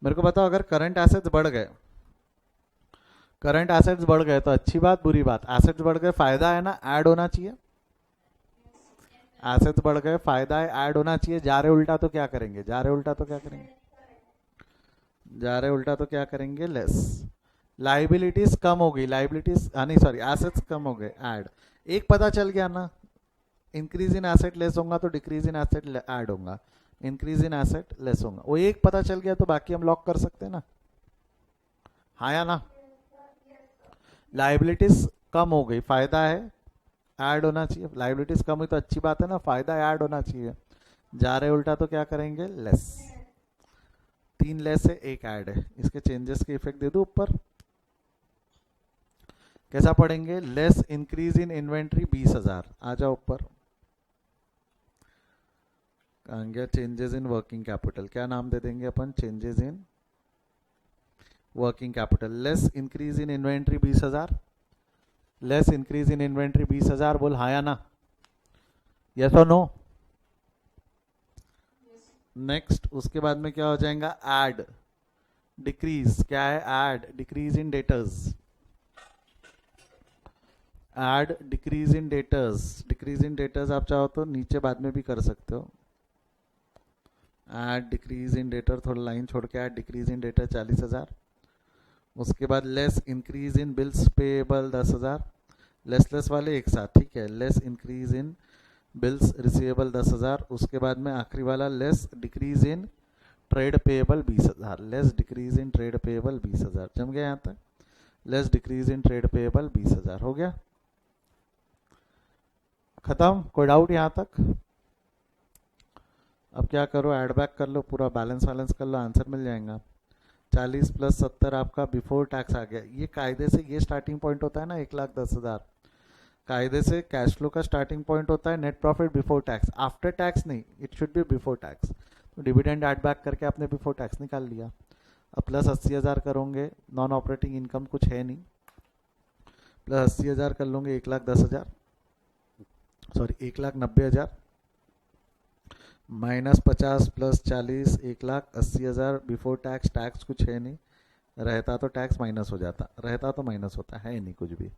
मेरे को बताओ, अगर करंट एसेट्स बढ़ गए, करंट एसेट्स बढ़ गए तो अच्छी बात बुरी बात? एसेट्स बढ़ गए फायदा है ना, ऐड होना चाहिए। एसेट्स बढ़ गए फायदा है, ऐड होना चाहिए। जा रहे उल्टा तो क्या करेंगे? जा रहे उल्टा तो क्या करेंगे? जा रहे उल्टा तो क्या करेंगे? लेस। लाइबिलिटीज कम हो गई, लाइबिलिटीज नहीं सॉरी एसेट्स कम हो गए, ऐड। एक पता चल गया ना, इंक्रीज इन एसेट लेस होगा तो डिक्रीज इन एसेट ऐड होगा, इंक्रीज इन एसेट लेस होगा। वो एक पता चल गया तो बाकी हम लॉक कर सकते हैं ना, हाँ या ना? लाइबिलिटीज कम हो गई, फायदा है, ऐड होना चाहिए। लाइबिलिटीज कम हुई तो अच्छी बात है ना, फायदा ऐड होना चाहिए। जा रहे उल्टा तो क्या करेंगे? लेस। 3 लेस है, 1 ऐड है, इसके चेंजेस के इफेक्ट दे दो ऊपर। कैसा पढ़ेंगे? लेस इंक्रीज इन इन्वेंट्री 20,000, आ जाओ ऊपर। कहाँ गया चेंजेस इन वर्किंग कैपिटल? क्या नाम दे देंगे अपन? Changes in working capital. Less increase in inventory 20,000, less increase in inventory 20,000, बोल हाँ या ना? यस और नो? नेक्स्ट उसके बाद में क्या हो जाएगा? Add decrease. क्या है? Add decrease in debtors, add decrease in debtors. Decrease in debtors आप चाहो तो नीचे बाद में भी कर सकते हो। ऐड डिक्रीज इन डेटर, थोड़ा लाइन छोड़ के ऐड डिक्रीज इन डेटर 40,000। उसके बाद लेस इंक्रीज इन बिल्स पेएबल 10,000, लेस लेस वाले एक साथ, ठीक है। लेस इंक्रीज इन बिल्स रिसीवेबल 10,000। उसके बाद में आखिरी वाला less decrease in trade payable 20,000, less decrease in trade payable 20,000। जम गया यहाँ तक? Less decrease in trade payable 20,000 हो गया, खत्म। कोई डाउट यहाँ तक? अब क्या करो? ऐड बैक कर लो, पूरा बैलेंस वैलेंस कर लो, आंसर मिल जाएगा। 40 + 70 आपका बिफोर टैक्स आ गया। ये कायदे से ये स्टार्टिंग पॉइंट होता है ना 1,10,000, कायदे से कैश फ्लो का स्टार्टिंग पॉइंट होता है net profit before tax, after tax नहीं, it should be before tax. तो डिविडेंड ऐड बैक करके आपने बिफोर टैक्स निकाल लिया। अब प्लस 80,000 करोगे, नॉन ऑपरेटिंग इनकम कुछ है नहीं, प्लस 80,000 कर लोगे 1,10,000, सॉरी 1,90,000, -50 + 40 1,80,000 बिफोर टैक्स। टैक्स कुछ है नहीं, रहता तो टैक्स माइनस हो जाता, रहता तो माइनस होता है नहीं कुछ भी।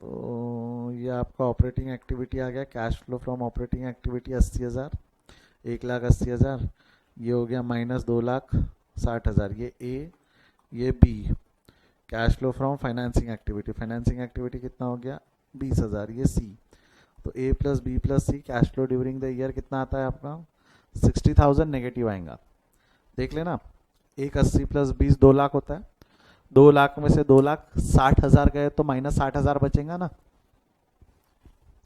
तो ये आपका ऑपरेटिंग एक्टिविटी आ गया। Cash flow from operating activity 80,000, 1,80,000। ये हो गया -2,60,000, ये ए, ये B. Cash flow from financing activity, financing activity कितना हो गया? 20,000, ये सी। तो A + B + C cash flow during the year कितना आता है आपका? 60,000 नेगेटिव आएगा। देख लेना, 1,80 + 20 2 लाख होता है, 2 लाख में से 2,60,000 गए तो -60,000 बचेगा ना,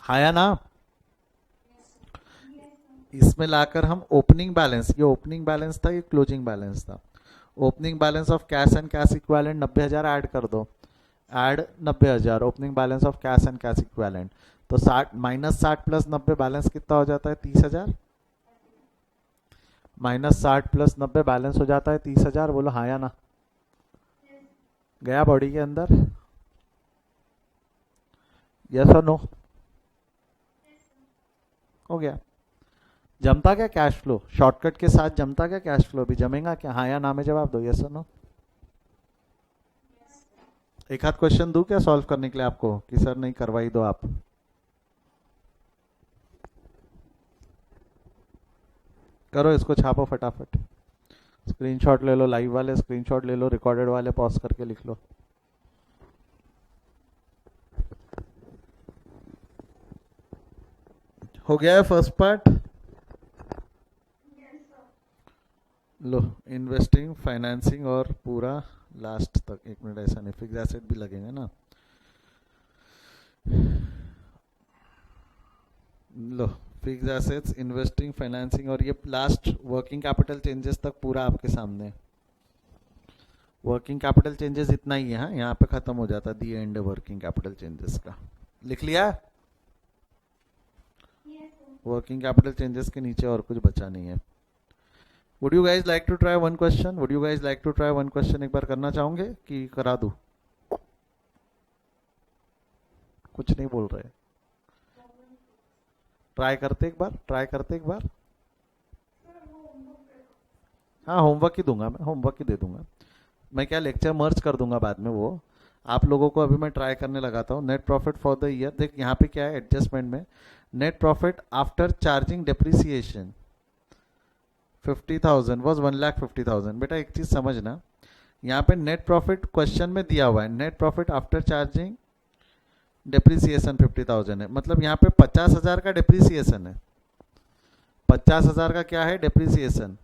हाँ या ना? इसमें लाकर हम ओपनिंग बैलेंस, ये ओपनिंग बैलेंस था, ये क्लोजिंग बैलेंस था। Opening balance of cash and cash equivalent 90,000 add कर दो, add 90,000 opening balance of cash and cash equivalent. तो 60 -60 + 90 बैलेंस कितना हो जाता है? 30,000। -60 + 90 बैलेंस हो जाता है 30,000, बोलो हाँ या ना? गया बॉडी के अंदर? यस और नो? हो गया। जमता क्या कैश फ्लो? शॉर्टकट के साथ जमता क्या कैश फ्लो? भी जमेगा क्या? हाँ या ना में जवाब दो, यस और नो। एक हाथ क्वेश्चन दूं क्या सॉल्व करने के लिए आपको, कि सर नहीं करवाई दो आप? करो इसको, छापो फटाफट। स्क्रीनशॉट ले लो, लाइव वाले स्क्रीनशॉट ले लो, रिकॉर्डेड वाले पॉज करके लिख लो। हो गया है फर्स्ट पार्ट? लो, इन्वेस्टिंग, फाइनेंसिंग और पूरा लास्ट तक। एक मिनट, ऐसा नहीं, फिक्स एसेट भी लगेंगे ना। लो, फिक्स एसेट्स, इन्वेस्टिंग, फाइनेंसिंग और ये लास्ट वर्किंग कैपिटल चेंजेस तक पूरा आपके सामने। वर्किंग कैपिटल चेंजेस इतना ही है, हाँ, यहाँ पे खत्म हो जाता है दी एंड वर्किंग कैपिटल चेंजेस का। लिख लिया? वर्किंग कैपिटल चेंजेस के नीचे और कुछ बचा नहीं है। Would you guys like to try one question? Would you guys like to try one question? एक बार करना चाहोगे कि करा दूं? कुछ नहीं बोल रहे। ट्राई करते एक बार, ट्राई करते एक बार। हाँ होमवर्क ही दूंगा, मैं होमवर्क ही दे दूंगा। मैं क्या लेक्चर मर्ज कर दूंगा बाद में वो। आप लोगों को अभी मैं ट्राई करने लगाता हूँ। Net profit for the year, देख यहाँ पे क्या है एडजस्टमेंट में, net profit after charging depreciation 50,000 was 1,50,000। बेटा एक चीज समझना, यहाँ पे नेट प्रॉफिट क्वेश्चन में दिया हुआ है, net profit after charging depreciation 50,000 है, मतलब यहाँ पे 50,000 का डेप्रिसिएशन है। 50,000 का क्या है डेप्रिसिएशन,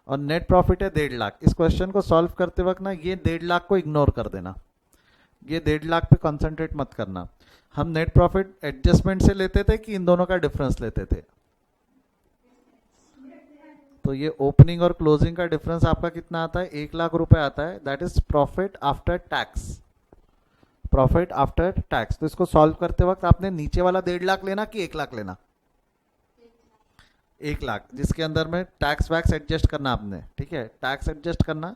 और नेट प्रॉफिट है 1.5 लाख। इस क्वेश्चन को सॉल्व करते वक्त ना ये 1.5 लाख को इग्नोर कर देना, ये 1.5 लाख पे कंसंट्रेट मत करना। हम नेट प्रॉफिट एडजस्टमेंट से लेते थे कि इन दोनों का डिफरेंस लेते थे? तो ये ओपनिंग और क्लोजिंग का डिफरेंस आपका कितना आता है? 1 लाख रुपए आता है। That is profit after tax, profit after tax. तो इसको सॉल्व करते वक्त आपने नीचे वाला 1.5 लाख लेना कि 1 लाख लेना? 1 लाख, जिसके अंदर में टैक्स वैक्स एडजस्ट करना आपने, ठीक है, टैक्स एडजस्ट करना।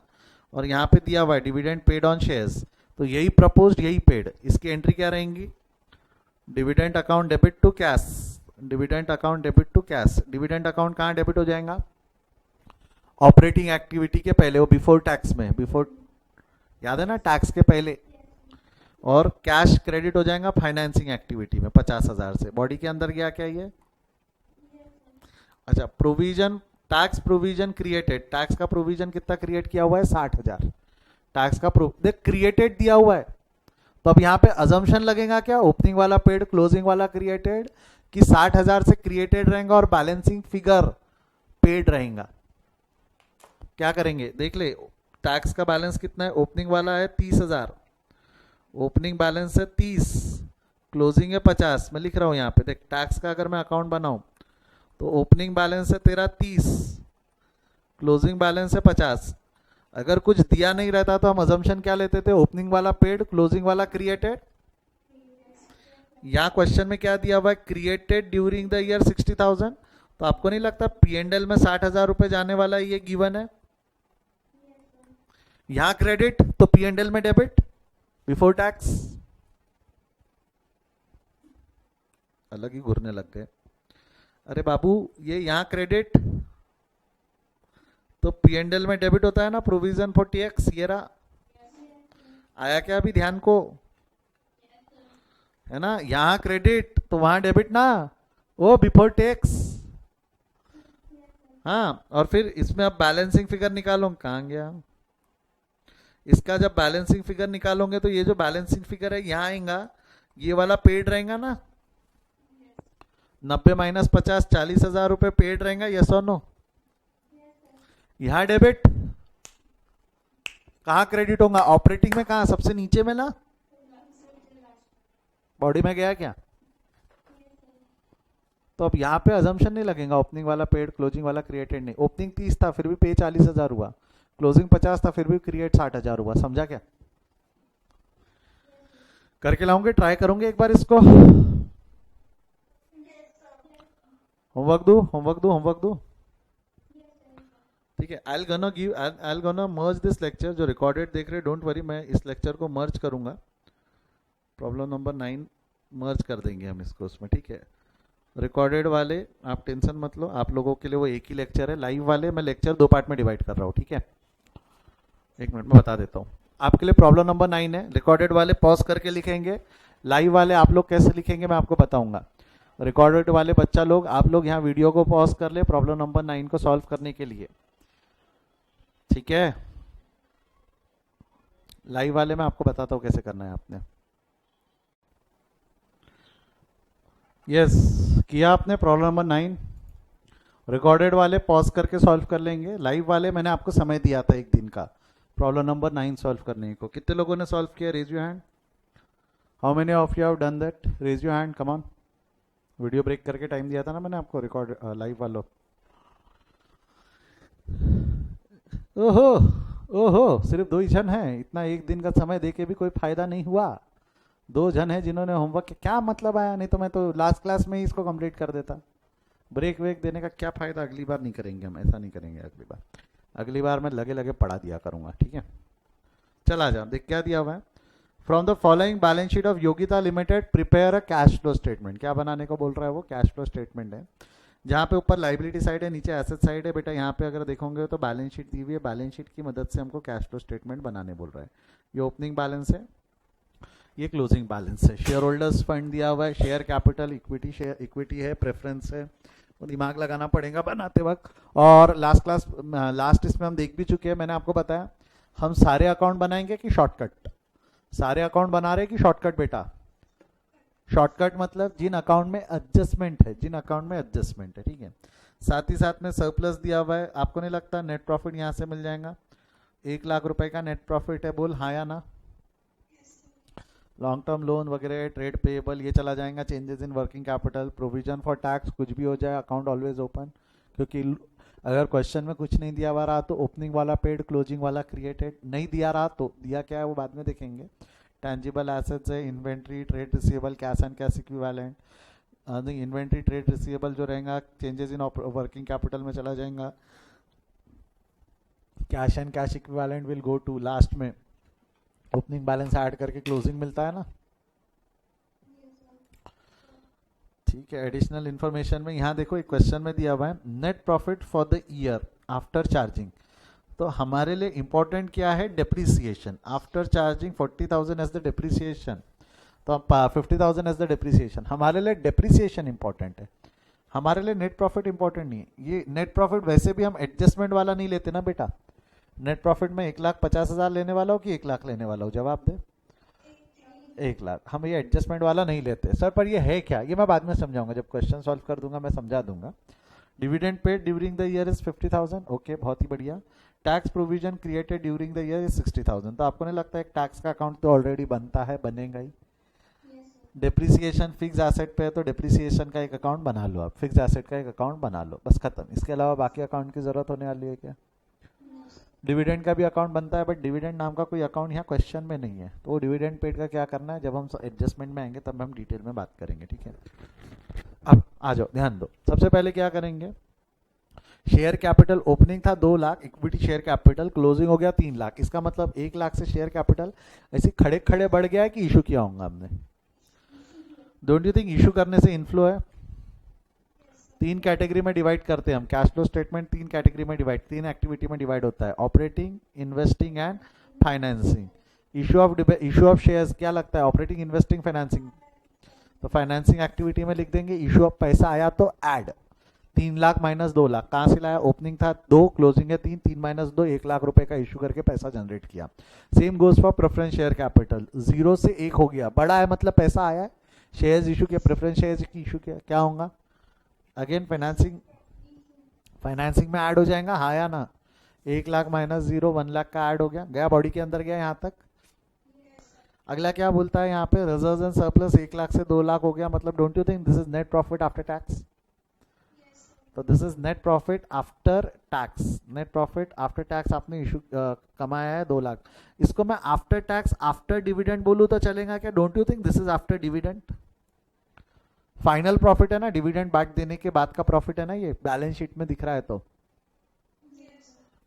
और यहाँ पे दिया हुआ है डिविडेंड पेड ऑन शेयर्स, तो यही प्रपोज्ड यही पेड। इसकी एंट्री क्या रहेंगी? Dividend account debit to cash, dividend account debit to cash. Dividend account कहाँ डेबिट हो जाएगा? ऑपरेटिंग एक्टिविटी के पहले, वो बिफोर टैक्स में, बिफोर, याद है ना, टैक्स के पहले। और कैश क्रेडिट हो जाएगा फाइनेंसिंग एक्टिविटी में 50,000 से। बॉडी के अंदर गया क्या ये? अच्छा, provision, tax provision created, tax का प्रोविजन कितना क्रिएट किया हुआ है? 60,000 टैक्स का देख क्रिएटेड दिया हुआ है। तो अब यहाँ पे अजम्पशन लगेगा क्या? ओपनिंग वाला पेड, क्लोजिंग वाला क्रिएटेड, कि 60,000 से क्रिएटेड रहेगा और बैलेंसिंग फिगर पेड रहेगा। क्या करेंगे देख ले, टैक्स का बैलेंस कितना है? ओपनिंग वाला है 30,000, ओपनिंग बैलेंस है 30, क्लोजिंग है 50। मैं लिख रहा हूं यहाँ पे, देख टैक्स का अगर मैं अकाउंट बनाऊं तो ओपनिंग बैलेंस है तेरा 30, क्लोजिंग बैलेंस है 50। अगर कुछ दिया नहीं रहता तो हम अजम्पशन क्या लेते थे? ओपनिंग वाला पेड, क्लोजिंग वाला क्रिएटेड। यहाँ क्वेश्चन में क्या दिया हुआ है? Created during the year 60,000। तो आपको नहीं लगता P&L में 60,000 रुपए जाने वाला है, ये गिवन है। यहाँ क्रेडिट तो P&L में डेबिट बिफोर टैक्स। अलग ही घूरने लग गए। अरे बाबू ये यहाँ क्रेडिट तो P&L में डेबिट होता है ना, प्रोविजन फॉर टैक्स। ये रहा, आया क्या अभी ध्यान को? है ना, यहाँ क्रेडिट तो वहां डेबिट ना, वो बिफोर टैक्स। हाँ, और फिर इसमें अब बैलेंसिंग फिगर निकालो, कहाँ गया इसका? जब बैलेंसिंग फिगर निकालोगे तो ये जो बैलेंसिंग फिगर है यहाँ आएगा, ये वाला पेड रहेगा ना, 90 माइनस 50, 40,000 रुपए पेड रहेगा, यस और नो? यहाँ डेबिट, कहाँ क्रेडिट होगा? ऑपरेटिंग में, कहाँ? सबसे नीचे में ना, बॉडी में गया क्या? तो अब यहाँ पे अजम्पशन नहीं लगेगा ओपनिंग वाला पेड, क्लोजिंग वाला क्रिएटेड नहीं। ओपनिंग 30 था फिर भी पे 40,000 हुआ, क्लोजिंग 50 था फिर भी क्रिएट 60,000 हुआ। समझा क्या? करके लाऊंगे, ट्राई करूंगे एक बार इसको। होमवर्क दू, होमवर्क दू, होमवर्क दू, ठीक है। I gonna merge this lecture. जो रिकॉर्डेड देख रहे डोंट वरी, मैं इस लेक्चर को मर्ज करूंगा। प्रॉब्लम नंबर 9 मर्ज कर देंगे हम इसको उसमें, ठीक है। रिकॉर्डेड वाले आप टेंशन मत लो, आप लोगों के लिए वो एक ही लेक्चर है। लाइव वाले मैं लेक्चर 2 पार्ट में डिवाइड कर रहा हूँ, ठीक है। एक मिनट में बता देता हूँ आपके लिए। प्रॉब्लम नंबर 9 है, रिकॉर्डेड वाले पॉज करके लिखेंगे, लाइव वाले आप लोग कैसे लिखेंगे मैं आपको बताऊंगा। रिकॉर्डेड वाले बच्चा लोग, आप लोग यहाँ वीडियो को पॉज कर ले प्रॉब्लम नंबर 9 को सॉल्व करने के लिए, ठीक है। लाइव वाले मैं आपको बताता हूँ कैसे करना है आपने। यस किया आपने प्रॉब्लम नंबर 9। रिकॉर्डेड वाले पॉज करके सॉल्व कर लेंगे, लाइव वाले मैंने आपको समय दिया था 1 दिन का प्रॉब्लम नंबर 9 सॉल्व करने को। कितने लोगों ने सॉल्व किया? Raise your hand. How many of you have done that? Raise your hand, come on. Video break करके टाइम दिया था ना मैंने आपको, रिकॉर्ड लाइव वालों। ओहो ओहो, सिर्फ 2 ही जन हैं, इतना 1 दिन का समय देके भी कोई फायदा नहीं हुआ। 2 जन हैं जिन्होंने होमवर्क, क्या मतलब आया? नहीं तो मैं तो लास्ट क्लास में ही इसको कंप्लीट कर देता। ब्रेक वेक देने का क्या फायदा, अगली बार नहीं करेंगे हम, ऐसा नहीं करेंगे अगली बार मैं लगे लगे पढ़ा दिया करूंगा, ठीक है। चला जाओ, देख क्या दिया हुआ है। From the following balance sheet of Yogita limited prepare a cash flow statement. क्या बनाने को बोल रहा है वो, कैश फ्लो स्टेटमेंट है, जहाँ पे ऊपर लाइबिलिटी साइड है, नीचे एसेट साइड है। बेटा यहाँ पे अगर देखोगे तो बैलेंस शीट दी हुई है, बैलेंस शीट की मदद से हमको कैश फ्लो स्टेटमेंट बनाने बोल रहा है। ये ओपनिंग बैलेंस है, ये क्लोजिंग बैलेंस है। शेयर होल्डर्स फंड दिया हुआ है, share capital, equity, share equity है, प्रेफरेंस है, वो दिमाग लगाना पड़ेगा बनाते वक्त। और लास्ट इसमें हम देख भी चुके हैं, मैंने आपको बताया हम सारे अकाउंट बनाएंगे कि शॉर्टकट, सारे अकाउंट बना रहे कि शॉर्टकट बेटा, शॉर्टकट मतलब जिन अकाउंट में एडजस्टमेंट है, जिन अकाउंट में एडजस्टमेंट है, ठीक है। साथ ही साथ में सरप्लस दिया हुआ है, आपको नहीं लगता नेट प्रॉफिट यहाँ से मिल जाएगा, 1,00,000 रुपए का नेट प्रॉफिट है, बोल हाँ या ना। लॉन्ग टर्म लोन वगैरह, ट्रेड पेएबल, ये चला जाएगा। Changes in working capital, provision for tax, कुछ भी हो जाए अकाउंट ऑलवेज ओपन, क्योंकि अगर क्वेश्चन में कुछ नहीं दिया हुआ रहा तो ओपनिंग वाला पेड, क्लोजिंग वाला क्रिएटेड, नहीं दिया रहा तो दिया क्या है वो बाद में देखेंगे। टैंजिबल एसेट्स है, inventory, trade receivable, cash and cash equivalent. नहीं, इन्वेंट्री, ट्रेड रिसीवेबल जो रहेगा चेंजेस इन वर्किंग कैपिटल में चला जाएगा। Cash and cash equivalent will go to last में, ओपनिंग बैलेंस ऐड करके क्लोजिंग मिलता है ना, ठीक है। एडिशनल इन्फॉर्मेशन में यहाँ देखो एक क्वेश्चन में दिया हुआ है net profit for the year after charging. तो हमारे लिए इंपॉर्टेंट क्या है, depreciation. After charging 40,000 as the depreciation, तो 50,000 एज द डेप्रिसिएशन। हमारे लिए डेप्रिसिएशन इंपॉर्टेंट है, हमारे लिए नेट प्रॉफिट इंपॉर्टेंट नहीं है। ये नेट प्रॉफिट वैसे भी हम एडजस्टमेंट वाला नहीं लेते ना बेटा। नेट प्रॉफिट में 1,50,000 लेने वाला हो कि 1,00,000 लेने वाला हो, जवाब दे। 1,00,000। हम ये एडजस्टमेंट वाला नहीं लेते सर, पर ये है क्या, ये मैं बाद में समझाऊंगा, जब क्वेश्चन सॉल्व कर दूंगा मैं समझा दूंगा। Dividend paid during the year is 50,000, okay, बहुत ही बढ़िया। Tax provision created during the year is 60,000। तो आपको नहीं लगता एक टैक्स का अकाउंट तो ऑलरेडी बनता है, बनेगा ही। डेप्रिसिएशन फिक्स एसेट पे है तो डेप्रिसिएशन का एक अकाउंट बना लो, आप फिक्स एसेट का एक अकाउंट बना लो, बस खत्म। इसके अलावा बाकी अकाउंट की जरूरत होने वाली है क्या। डिविडेंड का भी अकाउंट बनता है, बट डिविडेंड नाम का कोई अकाउंट यहाँ क्वेश्चन में नहीं है, तो वो डिविडेंड पेड का क्या करना है जब हम एडजस्टमेंट में आएंगे तब हम डिटेल में बात करेंगे, ठीक है। अब आ जाओ, ध्यान दो। सबसे पहले क्या करेंगे, शेयर कैपिटल ओपनिंग था 2,00,000, इक्विटी शेयर कैपिटल क्लोजिंग हो गया 3,00,000। इसका मतलब 1,00,000 से शेयर कैपिटल ऐसे खड़े खड़े बढ़ गया है कि इशू किया होगा हमने। डोंट यू थिंक इशू करने से इनफ्लो है। 3 कैटेगरी में डिवाइड करते हैं हम कैश फ्लो स्टेटमेंट, 3 कैटेगरी में डिवाइड, 3 एक्टिविटी में डिवाइड होता है, operating, investing and financing. Issue of shares क्या लगता है, ऑपरेटिंग, इन्वेस्टिंग, फाइनेंसिंग। तो फाइनेंसिंग एक्टिविटी में लिख देंगे इशू ऑफ पैसा आया तो ऐड 3,00,000 माइनस 2,00,000, कहाँ से लाया, ओपनिंग था 2, क्लोजिंग है 3, 3 माइनस 2, 1,00,000 रुपए का इशू करके पैसा जनरेट किया। Same goes for preference share capital, 0 से 1 हो गया, बड़ा है मतलब पैसा आया है, शेयर्स इशू किया, प्रेफरेंस शेयर्स की इशू किया, क्या होगा अगेन फाइनेंसिंग में ऐड हो जाएगा, हाँ या ना। 1,00,000 माइनस 0, 1,00,000 का ऐड हो गया बॉडी के अंदर गया यहाँ तक। अगला क्या बोलता है यहाँ पे, रिजर्व्स एंड सरप्लस 1,00,000 से 2,00,000 हो गया, मतलब don't you think this is net profit after tax. तो this is net profit after tax. Net profit after tax आपने इशू कमाया है 2,00,000, इसको मैं आफ्टर टैक्स आफ्टर डिविडेंड बोलूँ तो चलेगा क्या, don't you think this is after dividend. Final profit है ना, डिविडेंड बांट देने के बाद का प्रॉफिट है ना, ये बैलेंस शीट में दिख रहा है तो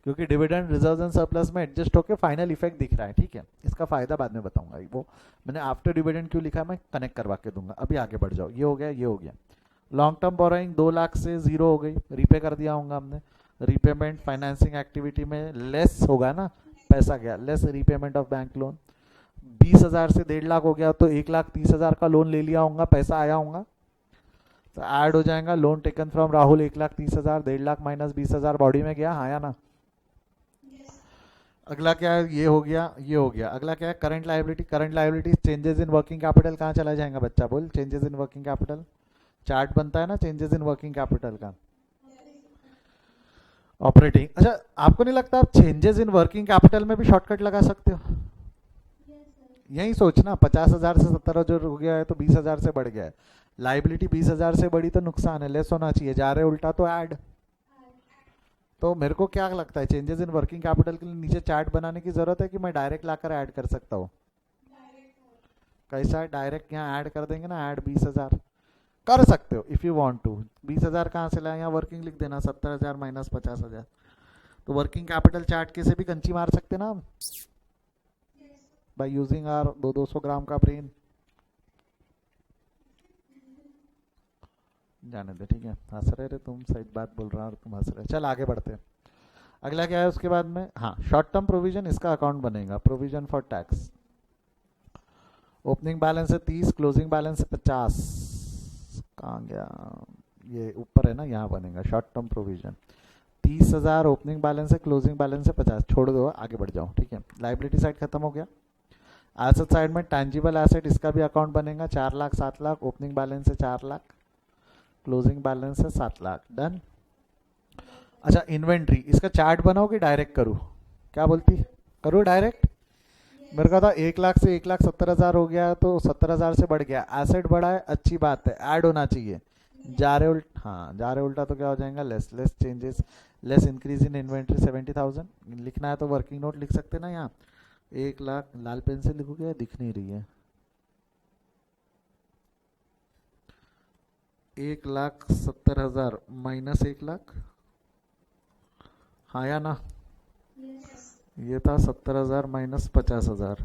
क्योंकि डिविडेंड रिजर्व्स एंड सरप्लस में एडजस्ट होकर फाइनल इफेक्ट दिख रहा है, ठीक है। इसका फायदा बाद में बताऊंगा, वो मैंने आफ्टर डिविडेंड क्यों लिखा है मैं कनेक्ट करवा के दूंगा। अभी आगे बढ़ जाओ, ये हो गया, ये हो गया। लॉन्ग टर्म बोरोइंग 2,00,000 से 0 हो गई, रीपे कर दिया होगा हमने। रीपेमेंट फाइनेंसिंग एक्टिविटी में लेस होगा ना, पैसा गया less repayment of bank loan. 20,000 से 1,50,000 हो गया तो 1,30,000 का लोन ले लिया होगा, पैसा आया होगा तो ऐड हो जाएगा। Loan taken from Rahul 1,30,000, 1,50,000 minus 20,000 body में गया, हाँ या ना। अगला क्या है, ये हो गया, ये हो गया। अगला क्या है, current liability. Current liability changes in working capital कहाँ चला जाएगा बच्चा, बोल। Changes in working capital chart बनता है ना चेंजेस इन वर्किंग कैपिटल का, ऑपरेटिंग। अच्छा, आपको नहीं लगता आप चेंजेस इन वर्किंग कैपिटल में भी शॉर्टकट लगा सकते हो। यही सोचना, 50,000 से 70,000 हो गया है तो 20,000 से बढ़ गया है। लाइबिलिटी 20,000 से बढ़ी तो नुकसान है, लेस होना चाहिए, जा रहे उल्टा तो ऐड। तो मेरे को क्या लगता है, चेंजेस इन वर्किंग कैपिटल के लिए नीचे चार्ट बनाने की जरूरत है कि मैं डायरेक्ट लाकर ऐड कर सकता हूँ। कैसा है, डायरेक्ट यहाँ ऐड कर देंगे ना, ऐड 20,000, कर सकते हो इफ यू वांट टू। 20,000 कहाँ से लाए, यहाँ वर्किंग लिख देना, 70,000 माइनस 50,000, तो वर्किंग कैपिटल चार्ट के से भी कंची मार सकते ना हम, बाय यूजिंग आर 200 ग्राम का ब्रेन। जाने दे, ठीक है, हंस रहे रे तुम, सही बात बोल रहा और तुम हंस रहे। चल आगे बढ़ते हैं। अगला क्या है उसके बाद में, हाँ शॉर्ट टर्म प्रोविजन, इसका अकाउंट बनेगा provision for tax. Opening balance है 30, क्लोजिंग बैलेंस है 50, कहाँ गया, ये ऊपर है ना, यहाँ बनेगा short term provision. 30,000 opening balance है, क्लोजिंग बैलेंस है 50, छोड़ दो आगे बढ़ जाओ, ठीक है। लाइबिलिटी साइड खत्म हो गया। एसेट साइड में टैंजिबल एसेट, इसका भी अकाउंट बनेगा, 4 लाख 7 लाख, ओपनिंग बैलेंस है 4 लाख, क्लोजिंग बैलेंस है 7 लाख, डन। अच्छा इन्वेंट्री, इसका चार्ट बनाओ कि डायरेक्ट करूँ, क्या बोलती, करूँ डायरेक्ट? मेरे को था 1 लाख से 1,70,000 हो गया, तो 70,000 से बढ़ गया, एसेट बढ़ा है, अच्छी बात है, ऐड होना चाहिए। जा रहे उल्टा, हाँ जा रहे उल्टा तो क्या हो जाएगा, less less changes, less increase in inventory 70,000। लिखना है तो वर्किंग नोट लिख सकते ना, यहाँ 1 लाख, लाल पेन से लिखोगे, दिख नहीं रही है, 1,70,000 माइनस 1 लाख, हाँ या ना, ये था 70,000 माइनस 50,000।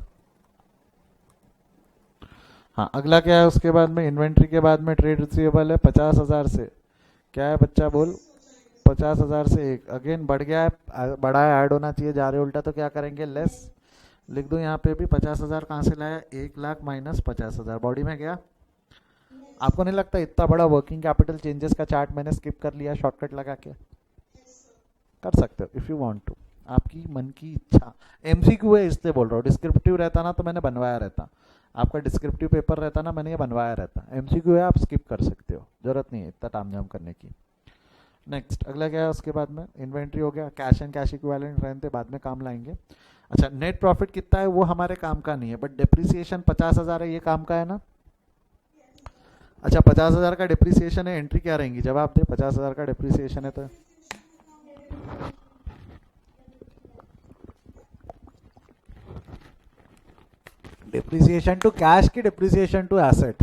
हाँ अगला क्या है उसके बाद में, इन्वेंट्री के बाद में ट्रेड रिसीवेबल है 50,000 से, क्या है बच्चा बोल, 50,000 से एक, अगेन बढ़ गया है, बढ़ा है, ऐड होना चाहिए, जा रहे उल्टा तो क्या करेंगे, लेस। लिख दो यहाँ पे भी 50,000 कहाँ से लाया, 1 लाख माइनस 50,000, बॉडी में गया। आपको नहीं लगता इतना बड़ा वर्किंग कैपिटल चेंजेस का चार्ट मैंने स्किप कर लिया शॉर्टकट लगा के? कर सकते हो इफ यू वांट टू, आपकी मन की इच्छा। एमसीक्यू है इसलिए बोल रहा हूँ, डिस्क्रिप्टिव रहता ना तो मैंने बनवाया रहता, आपका डिस्क्रिप्टिव पेपर रहता ना मैंने ये बनवाया रहता। एमसीक्यू है, आप स्किप कर सकते हो, जरूरत नहीं है इतना तामझाम करने की। नेक्स्ट अगला क्या है उसके बाद में, इन्वेंट्री हो गया, कैश एंड कैश इक्विवेलेंट रहते बाद में काम लाएंगे। अच्छा नेट प्रॉफिट कितना है वो हमारे काम का नहीं है, बट डिप्रिसिएशन 50,000 है, ये काम का है ना। अच्छा 50,000 का डिप्रिसिएशन है, एंट्री क्या रहेंगी, जवाब दे, 50,000 का डिप्रिसिएशन है तो डिप्रिसिएशन टू कैश की डिप्रिसिएशन टू एसेट,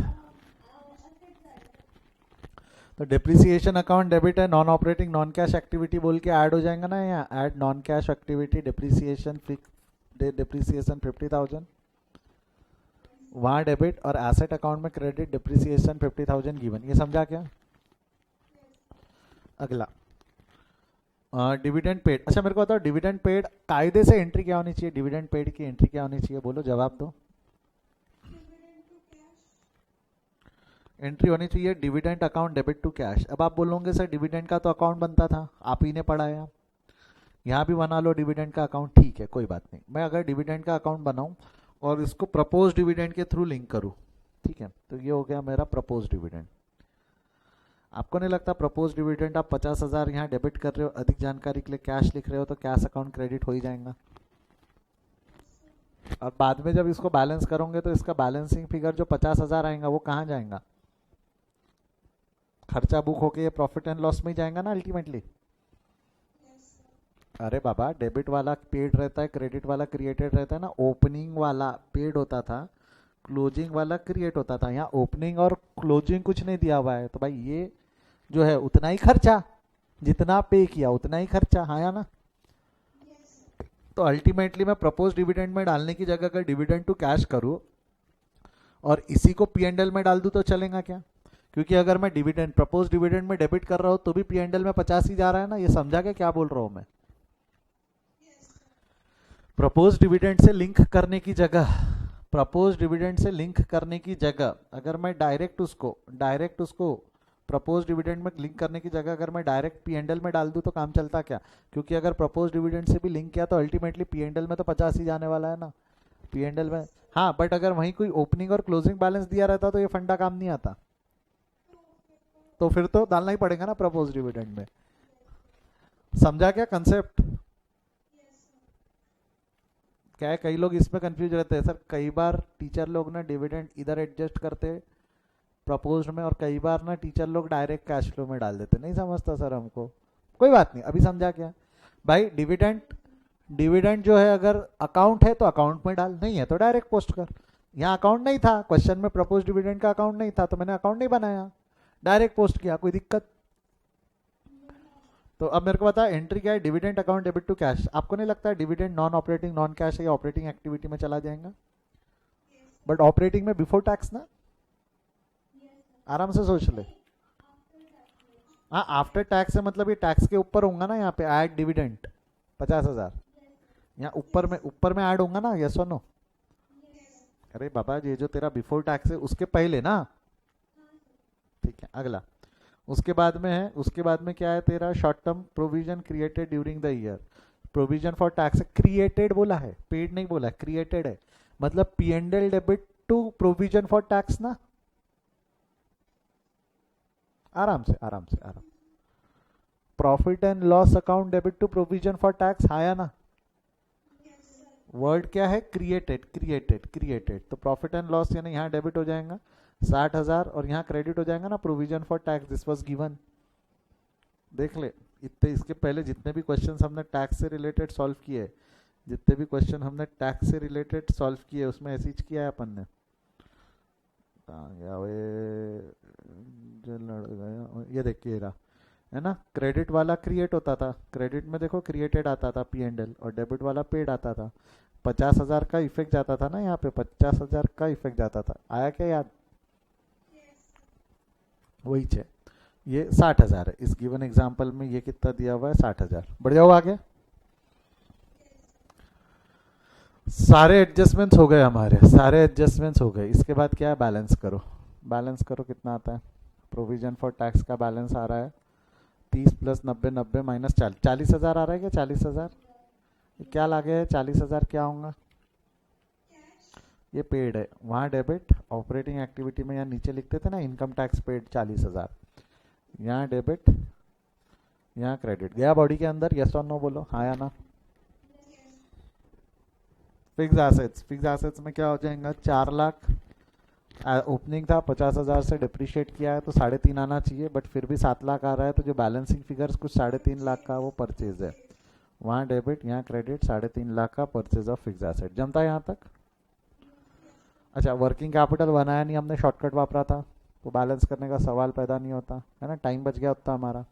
तो डिप्रिसिएशन अकाउंट डेबिट है, non operating non cash activity बोल के ऐड हो जाएगा ना, यहाँ add non cash activity depreciation, depreciation 50,000 वहाँ डेबिट, और एसेट अकाउंट में क्रेडिट डिप्रिसिएशन 50,000 गिवन, ये समझा क्या? अगला डिविडेंड पेड। अच्छा मेरे को बताओ डिविडेंड पेड कायदे से एंट्री क्या होनी चाहिए, डिविडेंड पेड की एंट्री क्या होनी चाहिए, बोलो जवाब दो। एंट्री होनी चाहिए dividend account debit to cash. अब आप बोलोगे सर डिविडेंड का तो अकाउंट बनता था, आप ही ने पढ़ाया, यहाँ भी बना लो डिविडेंड का अकाउंट, ठीक है कोई बात नहीं। मैं अगर डिविडेंड का अकाउंट बनाऊं और इसको प्रपोज डिविडेंड के थ्रू लिंक करूं, ठीक है, तो ये हो गया मेरा प्रपोज डिविडेंड। आपको नहीं लगता प्रपोज डिविडेंड आप 50,000 यहाँ डेबिट कर रहे हो, अधिक जानकारी के लिए कैश लिख रहे हो, तो कैश अकाउंट क्रेडिट हो ही जाएगा। और बाद में जब इसको बैलेंस करोगे तो इसका बैलेंसिंग फिगर जो 50,000 आएगा वो कहाँ जाएगा, खर्चा बुक होके ये प्रॉफिट एंड लॉस में ही जाएगा ना अल्टीमेटली। अरे बाबा डेबिट वाला पेड रहता है, क्रेडिट वाला क्रिएटेड रहता है ना, ओपनिंग वाला पेड होता था, क्लोजिंग वाला क्रिएट होता था, यहाँ ओपनिंग और क्लोजिंग कुछ नहीं दिया हुआ है, तो भाई ये जो है उतना ही खर्चा, जितना पे किया उतना ही खर्चा, हाँ या ना। तो अल्टीमेटली मैं प्रपोज डिविडेंड में डालने की जगह अगर डिविडेंड टू कैश करूँ और इसी को पी एंड एल में डाल दूँ तो चलेगा क्या? क्योंकि अगर मैं डिविडेंड प्रपोज डिविडेंड में डेबिट कर रहा हूँ तो भी पी एंड एल में 50 ही जा रहा है ना, ये समझा क्या बोल रहा हूँ मैं? प्रपोज डिविडेंड से लिंक करने की जगह, प्रपोज डिविडेंड से लिंक करने की जगह अगर मैं डायरेक्ट उसको प्रपोज डिविडेंड में लिंक करने की जगह अगर मैं डायरेक्ट पी एंड एल में डाल दूं तो काम चलता क्या? क्योंकि अगर प्रपोज डिविडेंड से भी लिंक किया तो अल्टीमेटली पी एंड एल में तो 50 ही जाने वाला है ना, पी एंड एल में। हाँ बट अगर वहीं कोई ओपनिंग और क्लोजिंग बैलेंस दिया रहता तो ये फंडा काम नहीं आता, तो फिर तो डालना ही पड़ेगा ना प्रपोज डिविडेंड में। समझा क्या कंसेप्ट? क्या है कई लोग इसमें कंफ्यूज रहते हैं, सर कई बार टीचर लोग ना डिविडेंड इधर एडजस्ट करते प्रपोज में और कई बार ना टीचर लोग डायरेक्ट कैश फ्लो में डाल देते, नहीं समझता सर हमको, कोई बात नहीं अभी समझा क्या भाई। डिविडेंड जो है अगर अकाउंट है तो अकाउंट में डाल, नहीं है तो डायरेक्ट पोस्ट कर। यहाँ अकाउंट नहीं था क्वेश्चन में, प्रपोज डिविडेंड का अकाउंट नहीं था तो मैंने अकाउंट नहीं बनाया, डायरेक्ट पोस्ट किया, कोई दिक्कत? तो अब मेरे को बता, एंट्री क्या है? Dividend account debit to cash. आपको नहीं लगता है dividend non operating non cash है, ऑपरेटिंग एक्टिविटी में चला जाएगा? बट ऑपरेटिंग में बिफोर टैक्स ना, आराम से सोच ले। हाँ, आफ्टर टैक्स है मतलब ये टैक्स के ऊपर होगा ना, यहाँ पे ऐड डिविडेंड 50,000, यहाँ ऊपर में ऐड होगा ना, यस और नो? अरे बाबा, ये जो तेरा बिफोर टैक्स है उसके पहले ना, ठीक है। अगला उसके बाद में है, उसके बाद में क्या है तेरा? Short term provision created during the year. Provision for tax created बोला है, पेड नहीं बोला, क्रिएटेड है। मतलब P and L debit to provision for tax ना। आराम से आराम से आराम। Profit and loss account debit to provision for tax, आया ना? वर्ड क्या है? Created created created. तो प्रॉफिट एंड लॉस यानी यहाँ डेबिट हो जाएगा 60,000 और यहाँ क्रेडिट हो जाएगा ना provision for tax, this was given. देख ले, इतने इसके पहले जितने भी क्वेश्चन हमने टैक्स से रिलेटेड सॉल्व किए, जितने भी क्वेश्चन हमने टैक्स से रिलेटेड सॉल्व किए, उसमें ऐसी किया है अपन ने। जो लड़ गया, ये देखिए रहा है ना, क्रेडिट वाला क्रिएट होता था, क्रेडिट में देखो क्रिएटेड आता था पी एंड एल, और डेबिट वाला पेड आता था। 50,000 का इफेक्ट जाता था ना, यहाँ पे 50,000 का इफेक्ट जाता था। आया क्या याद? वही है। ये 60,000 है इस गिवन एग्जाम्पल में, ये कितना दिया हुआ है? 60,000। बढ़ जाओ आगे। सारे एडजस्टमेंट्स हो गए हमारे, सारे एडजस्टमेंट्स हो गए। इसके बाद क्या है? बैलेंस करो। बैलेंस करो, कितना आता है? प्रोविजन फॉर टैक्स का बैलेंस आ रहा है 30 प्लस 90, 90 माइनस 40, 40,000 आ रहा है क्या? 40,000 क्या लागे है? 40,000 क्या होगा? ये पेड है, वहाँ डेबिट। ऑपरेटिंग एक्टिविटी में यहाँ नीचे लिखते थे ना, इनकम टैक्स पेड 40,000, यहाँ डेबिट, यहाँ क्रेडिट। गया बॉडी के अंदर? यस और नो बोलो, हाँ या ना? फिक्स एसेट्स, फिक्स एसेट्स में क्या हो जाएगा? 4 लाख ओपनिंग था, 50,000 से डिप्रिशिएट किया है तो 3.5 आना चाहिए, बट फिर भी 7 लाख आ रहा है, तो जो बैलेंसिंग फिगर्स कुछ 3.5 लाख का वो परचेज है। वहाँ डेबिट, यहाँ क्रेडिट, 3.5 लाख का परचेज ऑफ फिक्स एसेट। जमता है यहाँ तक? अच्छा, वर्किंग कैपिटल बनाया नहीं हमने, शॉर्टकट वापरा था, तो बैलेंस करने का सवाल पैदा नहीं होता है ना, टाइम बच गया उतना हमारा।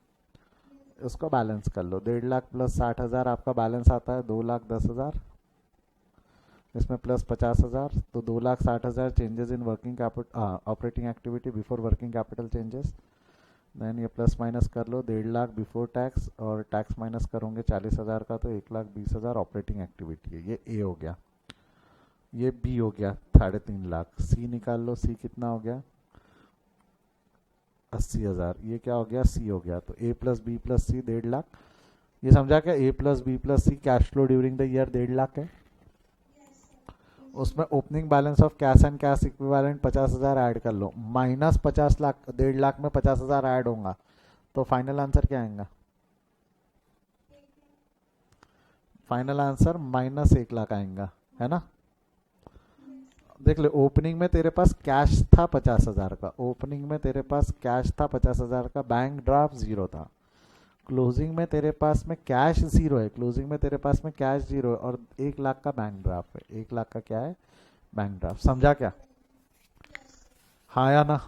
उसको बैलेंस कर लो, 1.5 लाख प्लस 60,000 आपका बैलेंस आता है 2,10,000, इसमें प्लस 50,000, तो 2,60,000 changes in working capital, operating activity before working capital changes. Then ये प्लस माइनस कर लो, 1.5 लाख बिफोर टैक्स, और टैक्स माइनस करोगे 40,000 का, तो 1,20,000 ऑपरेटिंग एक्टिविटी है। ये ए हो गया, ये बी हो गया 3.5 लाख। सी निकाल लो, सी कितना हो गया? 80,000। ये क्या हो गया? सी हो गया। तो A plus B plus C 1.5 lakh. ये समझा क्या? A plus B plus C cash flow during the year 1.5 lakh है। उसमें opening balance of cash and cash equivalent 50,000 add कर लो, माइनस 50 लाख, 1.5 लाख में 50,000 ऐड होगा, तो फाइनल आंसर क्या आएगा? फाइनल आंसर माइनस 1 लाख आएगा, है ना? देख ले, ओपनिंग में तेरे पास कैश था 50,000 का, ओपनिंग में तेरे पास कैश था 50,000 का, बैंक ड्राफ्ट 0 था। क्लोजिंग में तेरे पास में कैश 0 है, क्लोजिंग में तेरे पास में कैश 0 है, और 1 लाख का बैंक ड्राफ्ट है। 1 लाख का क्या है? Bank draft. समझा क्या? हाँ या ना?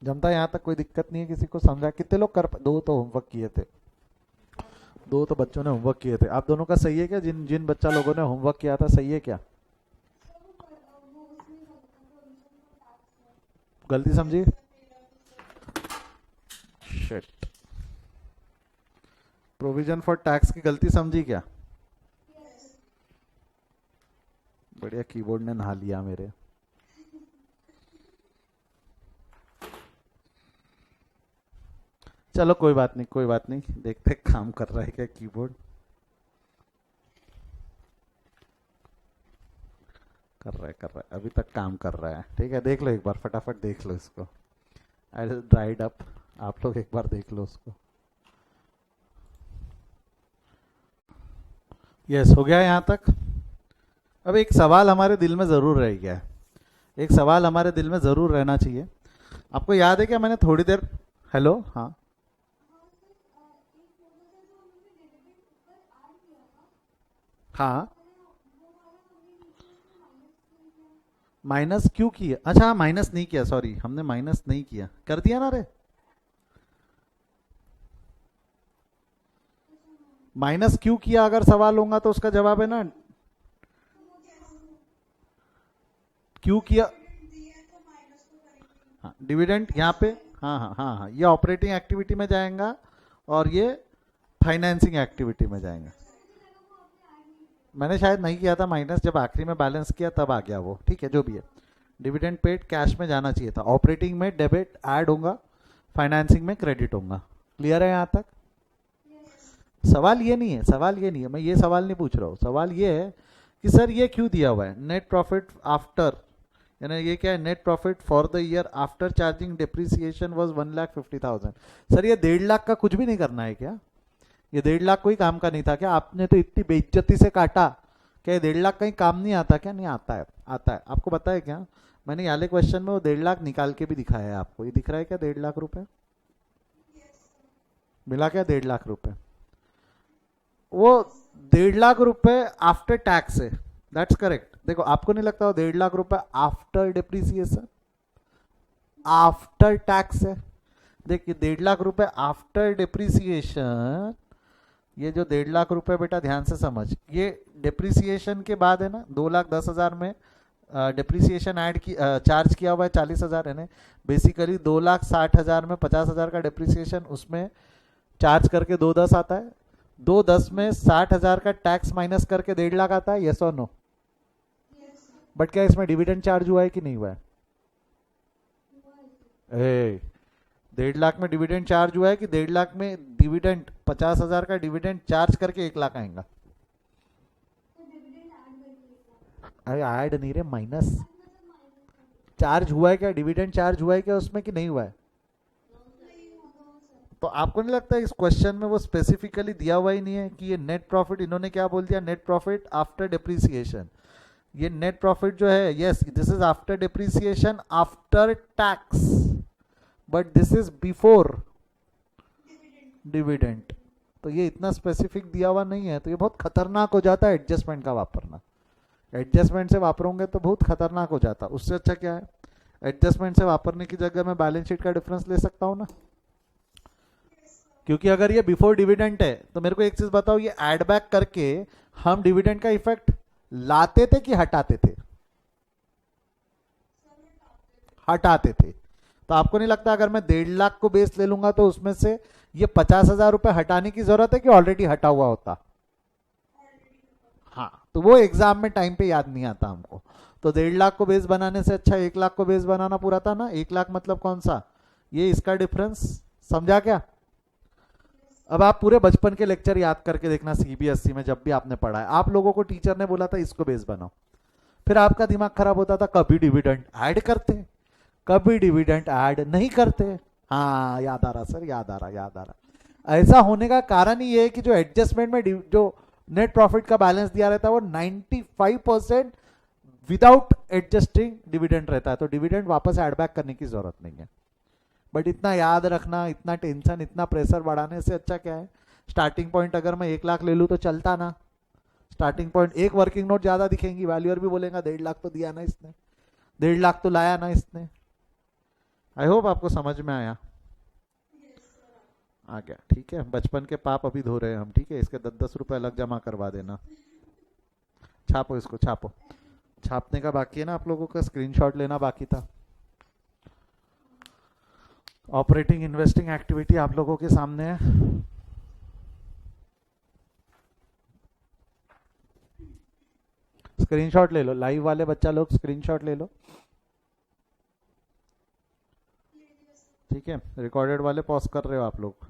जमता यहाँ तक? कोई दिक्कत नहीं है किसी को? समझा? कितने लोग कर? 2 तो होमवर्क किए थे, 2 तो बच्चों ने होमवर्क किए थे। आप दोनों का सही है क्या? जिन जिन बच्चा लोगों ने होमवर्क किया था, सही है क्या? गलती समझी? शिट, प्रोविजन फॉर टैक्स की गलती समझी क्या? बढ़िया, कीबोर्ड ने नहा लिया मेरे। चलो कोई बात नहीं, कोई बात नहीं, देखते काम कर रहा है क्या कीबोर्ड। कर रहा है, कर रहा है, अभी तक काम कर रहा है। ठीक है, देख लो एक बार, फटाफट देख लो इसको। आई विल ड्राइड अप, आप लोग एक बार देख लो उसको। यस, हो गया यहाँ तक? अब एक सवाल हमारे दिल में ज़रूर रह गया है, एक सवाल हमारे दिल में ज़रूर रहना चाहिए। आपको याद है क्या, मैंने थोड़ी देर, हेलो, हाँ, हाँ, माइनस क्यों किया? अच्छा माइनस नहीं किया, सॉरी हमने माइनस नहीं किया, कर दिया ना रे। माइनस क्यों किया अगर सवाल होगा तो उसका जवाब है ना क्यों किया। हाँ डिविडेंड यहाँ पे, हाँ हाँ हाँ हाँ, ये ऑपरेटिंग एक्टिविटी में जाएगा और ये फाइनेंसिंग एक्टिविटी में जाएगा। मैंने शायद नहीं किया था माइनस, जब आखिरी में बैलेंस किया तब आ गया वो, ठीक है जो भी है। डिविडेंड पेड कैश में जाना चाहिए था, ऑपरेटिंग में डेबिट ऐड होगा, फाइनेंसिंग में क्रेडिट होगा। क्लियर है यहाँ तक? सवाल ये नहीं है, सवाल ये नहीं है, मैं ये सवाल नहीं पूछ रहा हूँ। सवाल ये है कि सर ये क्यों दिया हुआ है नेट प्रॉफिट आफ्टर, यानी ये क्या है, net profit for the year after charging depreciation was 1,50,000। Sir ये 1.5 लाख का कुछ भी नहीं करना है क्या? ये 1.5 लाख कोई काम का नहीं था क्या? आपने तो इतनी बेइज्जती से काटा, क्या ये 1.5 लाख कहीं काम नहीं आता क्या? नहीं आता है, आता है। आपको पता है क्या, मैंने वाले क्वेश्चन में वो 1.5 लाख निकाल के भी दिखाया है आपको। ये दिख रहा है क्या 1.5 लाख रुपए मिला? क्या 1.5 लाख रुपए? वो 1.5 लाख रुपए आफ्टर टैक्स है, दैट्स करेक्ट। देखो आपको नहीं लगता वो 1.5 लाख रुपए आफ्टर डिप्रिसिएशन, आफ्टर टैक्स है? देखिए 1.5 लाख रुपए आफ्टर डिप्रिसिएशन, ये जो 1.5 लाख रुपए बेटा ध्यान से समझ, ये डिप्रिसिएशन के बाद है ना, 2,10,000 में डिप्रिसिएशन ऐड की चार्ज किया हुआ है 40,000 है ना, बेसिकली 2,60,000 में 50,000 का डिप्रिसिएशन उसमें चार्ज करके 2,10 आता है, 2,10 में 60,000 का टैक्स माइनस करके 1.5 लाख आता है, यस और नो? बट क्या इसमें डिविडेंड चार्ज हुआ है कि नहीं हुआ है? 1.5 लाख में डिविडेंड चार्ज हुआ है कि 1.5 लाख में डिविडेंड 50,000 का डिविडेंड चार्ज करके 1 लाख आएगा? अरे ऐड नहीं रे, माइनस चार्ज हुआ है क्या? डिविडेंड चार्ज हुआ है क्या उसमें कि नहीं हुआ है? तो आपको नहीं लगता इस क्वेश्चन में वो स्पेसिफिकली दिया हुआ ही नहीं है कि ये नेट प्रॉफिट, इन्होंने क्या बोल दिया, नेट प्रॉफिट आफ्टर डिप्रिसिएशन। ये नेट प्रॉफिट जो है, yes this is after depreciation after tax, but this is before dividend. तो ये इतना स्पेसिफिक दिया हुआ नहीं है, तो ये बहुत खतरनाक हो जाता है एडजस्टमेंट का वापरना। एडजस्टमेंट से वापरोगे तो बहुत खतरनाक हो जाता। उससे अच्छा क्या है, एडजस्टमेंट से वापरने की जगह मैं बैलेंस शीट का डिफरेंस ले सकता हूँ ना, क्योंकि अगर ये बिफोर डिविडेंड है तो मेरे को एक चीज बताओ, ये एड बैक करके हम डिविडेंड का इफेक्ट लाते थे कि हटाते थे? हटाते थे। तो आपको नहीं लगता अगर मैं 1.5 लाख को बेस ले लूंगा तो उसमें से ये 50,000 रुपए हटाने की जरूरत है कि ऑलरेडी हटा हुआ होता? हाँ, तो वो एग्जाम में टाइम पे याद नहीं आता हमको। तो 1.5 लाख को बेस बनाने से अच्छा 1 लाख को बेस बनाना पूरा था ना। 1 लाख मतलब कौन सा, ये इसका डिफरेंस, समझा क्या? अब आप पूरे बचपन के लेक्चर याद करके देखना सीबीएसई में, जब भी आपने पढ़ा है आप लोगों को टीचर ने बोला था इसको बेस बनाओ, फिर आपका दिमाग खराब होता था, कभी डिविडेंड ऐड करते, कभी डिविडेंड ऐड नहीं करते। हाँ याद आ रहा सर, याद आ रहा, याद आ रहा। ऐसा होने का कारण ही ये है कि जो एडजस्टमेंट में जो नेट प्रॉफिट का बैलेंस दिया रहता है वो 95% विदाउट एडजस्टिंग डिविडेंड रहता है, तो डिविडेंड वापस ऐड बैक करने की जरूरत नहीं है। बट इतना याद रखना, इतना टेंशन, इतना प्रेशर बढ़ाने से अच्छा क्या है, स्टार्टिंग पॉइंट अगर मैं 1 लाख ले लूँ तो चलता ना। स्टार्टिंग पॉइंट एक वर्किंग नोट ज्यादा दिखेंगी, वैल्यूअर भी बोलेगा 1.5 लाख तो दिया ना इसने, 1.5 लाख तो लाया ना इसने। आई होप आपको समझ में आया, आ गया, ठीक है। बचपन के पाप अभी धो रहे हैं हम, ठीक है। इसके 10-10 रुपए अलग जमा करवा देना। छापो इसको, छापो। छापने का बाकी है ना आप लोगों का, स्क्रीनशॉट लेना बाकी था। ऑपरेटिंग इन्वेस्टिंग एक्टिविटी आप लोगों के सामने है। स्क्रीनशॉट ले लो, लाइव वाले बच्चा लोग स्क्रीनशॉट ले लो, ठीक है। रिकॉर्डेड वाले पॉज कर रहे हो आप लोग।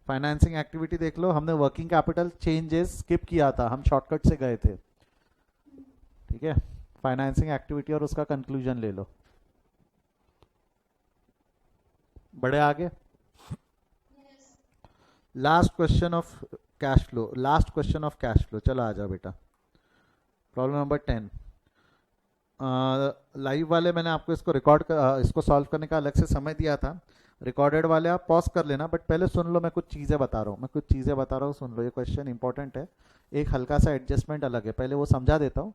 फाइनेंसिंग एक्टिविटी देख लो, हमने वर्किंग कैपिटल चेंजेस स्किप किया था, हम शॉर्टकट से गए थे, ठीक है। फाइनेंसिंग एक्टिविटी और उसका कंक्लूजन ले लो। बड़े आगे, last question of cash flow, last question of cash flow. चलो आ जाओ बेटा, प्रॉब्लम नंबर 10। लाइव वाले मैंने आपको इसको इसको सॉल्व करने का अलग से समय दिया था। रिकॉर्डेड वाले आप पॉज कर लेना, बट पहले सुन लो, मैं कुछ चीज़ें बता रहा हूँ, सुन लो। ये क्वेश्चन इंपॉर्टेंट है, एक हल्का सा एडजस्टमेंट अलग है, पहले वो समझा देता हूँ,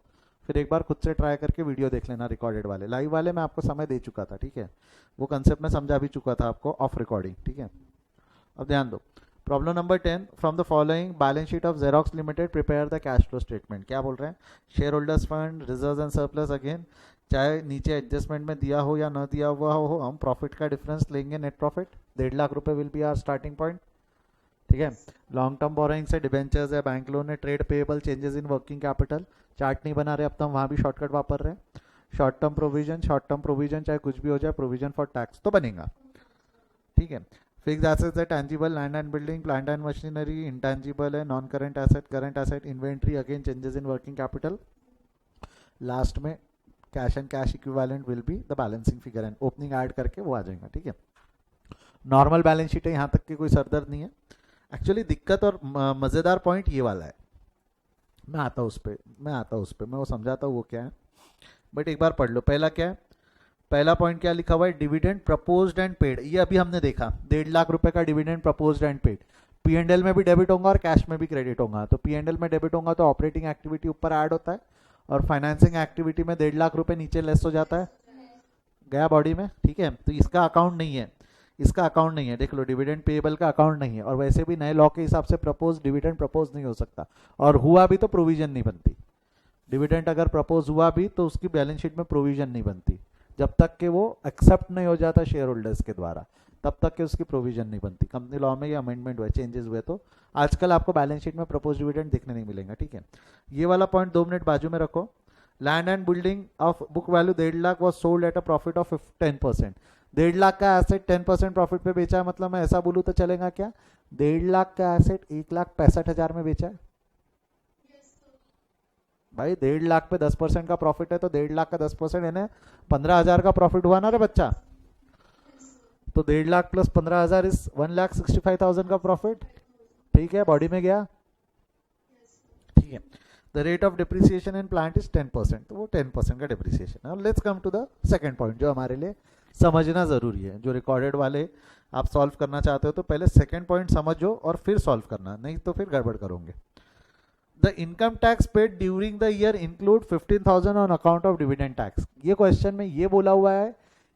फिर एक बार खुद से ट्राई करके वीडियो देख लेना रिकॉर्डेड वाले। लाइव वाले मैं आपको समय दे चुका था, ठीक है, वो कंसेप्ट में समझा भी चुका था आपको ऑफ रिकॉर्डिंग, ठीक है। अब ध्यान दो, problem number 10, from the following balance sheet of xerox limited prepare the cash flow statement. क्या बोल रहे हैं, share holders fund, reserves and surplus, again चाहे नीचे एडजस्टमेंट में दिया हो या ना दिया हुआ हो, हम प्रॉफिट का डिफरेंस लेंगे, नेट प्रॉफिट 1.5 लाख रुपए will be our starting point, ठीक है। लॉन्ग टर्म बोरोइंग से डिबेंचर्स है, बैंक लोन है, trade payable, changes in working capital, chart नहीं बना रहे अब तो हम वहाँ भी शॉर्टकट वापर रहे हैं। शॉर्ट टर्म प्रोविजन चाहे कुछ भी हो जाए, प्रोविजन फॉर टैक्स तो बनेगा, ठीक है। फिक्स्ड एसेट्स है, tangible, land and building, plant and machinery, intangible है, non current asset, inventory, again changes in working capital, last में cash and cash equivalent will be the balancing figure and opening add करके वो आ जाएगा, ठीक है। Normal balance sheet है, यहाँ तक की कोई सरदर्द नहीं है। एक्चुअली दिक्कत और मज़ेदार पॉइंट ये वाला है, मैं आता हूँ उस पर मैं वो समझाता हूँ वो क्या है, बट एक बार पढ़ लो। पहला क्या है, पहला पॉइंट क्या लिखा हुआ है, डिविडेंड प्रपोज्ड एंड पेड। ये अभी हमने देखा 1.5 लाख रुपए का dividend proposed and paid, P&L में भी डेबिट होगा और कैश में भी क्रेडिट होगा। तो P&L में डेबिट होगा तो ऑपरेटिंग एक्टिविटी ऊपर ऐड होता है और फाइनेंसिंग एक्टिविटी में 1.5 लाख रुपए नीचे लेस हो जाता है, गया बॉडी में, ठीक है। तो इसका अकाउंट नहीं है, देख लो, डिविडेंड पेएबल का अकाउंट नहीं है, और वैसे भी नए लॉ के हिसाब से प्रपोज डिविडेंड प्रपोज नहीं हो सकता, और हुआ भी तो प्रोविजन नहीं बनती। डिविडेंड अगर प्रपोज हुआ भी तो उसकी बैलेंस शीट में प्रोविजन नहीं बनती, जब तक कि वो एक्सेप्ट नहीं हो जाता शेयर होल्डर्स के द्वारा, तब तक कि उसकी प्रोविजन नहीं बनती। कंपनी लॉ में ये अमेंडमेंट हुए, चेंजेस हुए, तो आजकल आपको बैलेंस शीट में प्रपोज डिविडेंड दिखने नहीं मिलेगा, ठीक है। ये वाला पॉइंट 2 मिनट बाजू में रखो। Land and building of book value 1.5 lakh was sold at a profit of 10%। 1.5 lakh का एसेट 10% प्रॉफिट पे बेचा है, मतलब मैं ऐसा बोलूँ तो चलेगा क्या, 1.5 लाख का एसेट 1,65,000 में बेचा है भाई। 1.5 लाख पे 10% का प्रॉफिट है तो 1.5 लाख का 10% यानी 15,000 का प्रॉफिट हुआ ना रे बच्चा। तो 1.5 लाख प्लस 15,000 इज 1,65,000 का प्रॉफिट, ठीक है, बॉडी में गया, ठीक है। The rate of depreciation in plant is 10%, तो वो 10% का डिप्रिसिएशन है। Let's come to the second point जो हमारे लिए समझना जरूरी है, जो रिकॉर्डेड वाले आप सॉल्व करना चाहते हो तो पहले सेकंड पॉइंट समझो और फिर सॉल्व करना, नहीं तो फिर गड़बड़ करोगे। The income tax paid during the year include 15,000 on account of dividend tax। ये क्वेश्चन में ये बोला हुआ है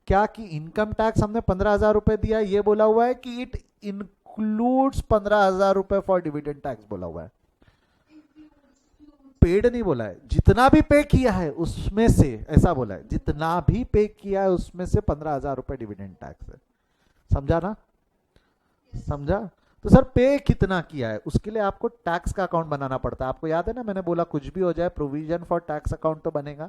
क्या कि इनकम टैक्स हमने 15,000 रुपए दिया, ये बोला हुआ है कि इट इंक्लूड्स 15,000 रुपए फॉर डिविडेंड टैक्स बोला हुआ है, पेड नहीं बोला है। जितना भी पे किया है उसमें से, ऐसा बोला है, जितना भी पे किया है उसमें से 15,000 रुपए डिविडेंड टैक्स है, समझा ना, समझा। तो सर पे कितना किया है, उसके लिए आपको टैक्स का अकाउंट बनाना पड़ता है। आपको याद है ना, मैंने बोला कुछ भी हो जाए प्रोविजन फॉर टैक्स अकाउंट तो बनेगा,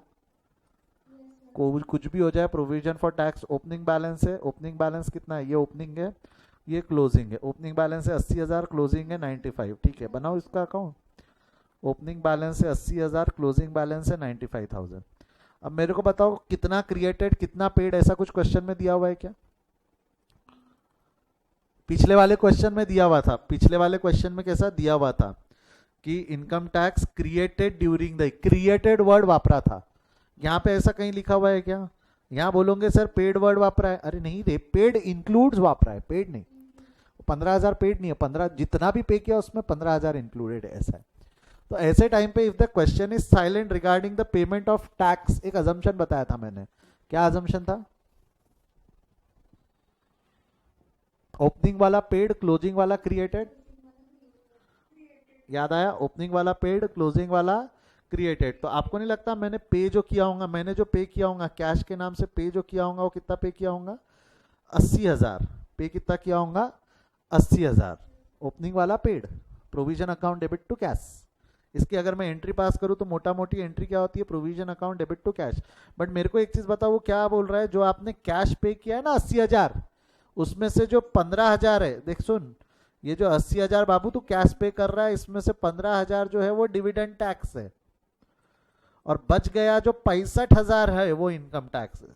कुछ भी हो जाए provision for tax. Opening balance है, ओपनिंग बैलेंस कितना है, ये ओपनिंग है, ये क्लोजिंग है। ओपनिंग बैलेंस है 80,000, क्लोजिंग है 95, ठीक है, बनाओ इसका अकाउंट। ओपनिंग बैलेंस है 80,000, क्लोजिंग बैलेंस है 95,000। अब मेरे को बताओ कितना क्रिएटेड कितना पेड, ऐसा कुछ क्वेश्चन में दिया हुआ है क्या? पिछले वाले क्वेश्चन में दिया हुआ था, पिछले वाले क्वेश्चन में कैसा दिया हुआ था कि income tax created during the, created word वापरा था। यहाँ पे ऐसा कहीं लिखा हुआ है क्या? यहाँ बोलोगे सर पेड वर्ड वापरा है, अरे नहीं रे, पेड इंक्लूड्स वापरा है, पेड नहीं। 15,000 पेड नहीं है, 15 जितना भी पे किया उसमें 15,000 इंक्लूडेड है, ऐसा है। तो ऐसे टाइम पे if the question is silent regarding the payment of tax, एक अजम्पशन बताया था मैंने, क्या अजम्पशन था? ओपनिंग वाला पेड, क्लोजिंग वाला क्रिएटेड, याद आया? ओपनिंग वाला पेड, क्लोजिंग वाला क्रिएटेड। तो आपको नहीं लगता मैंने पे जो किया होगा, मैंने जो पे किया होगा कैश के नाम से, पे जो किया होगा वो कितना पे किया होगा? 80,000। पे कितना किया होगा? 80,000। ओपनिंग वाला paid, provision account debit to cash. इसकी अगर मैं एंट्री पास करूं तो मोटा मोटी एंट्री क्या होती है? Provision account debit to cash. But मेरे को एक चीज बताओ, वो क्या बोल रहा है, जो आपने कैश पे किया है ना 80,000, उसमें से जो 15,000 है, देख सुन, ये जो 80,000 बाबू तू कैश पे कर रहा है, इसमें से 15,000 जो है वो डिविडेंड टैक्स है, और बच गया जो 65,000 है वो इनकम टैक्स है।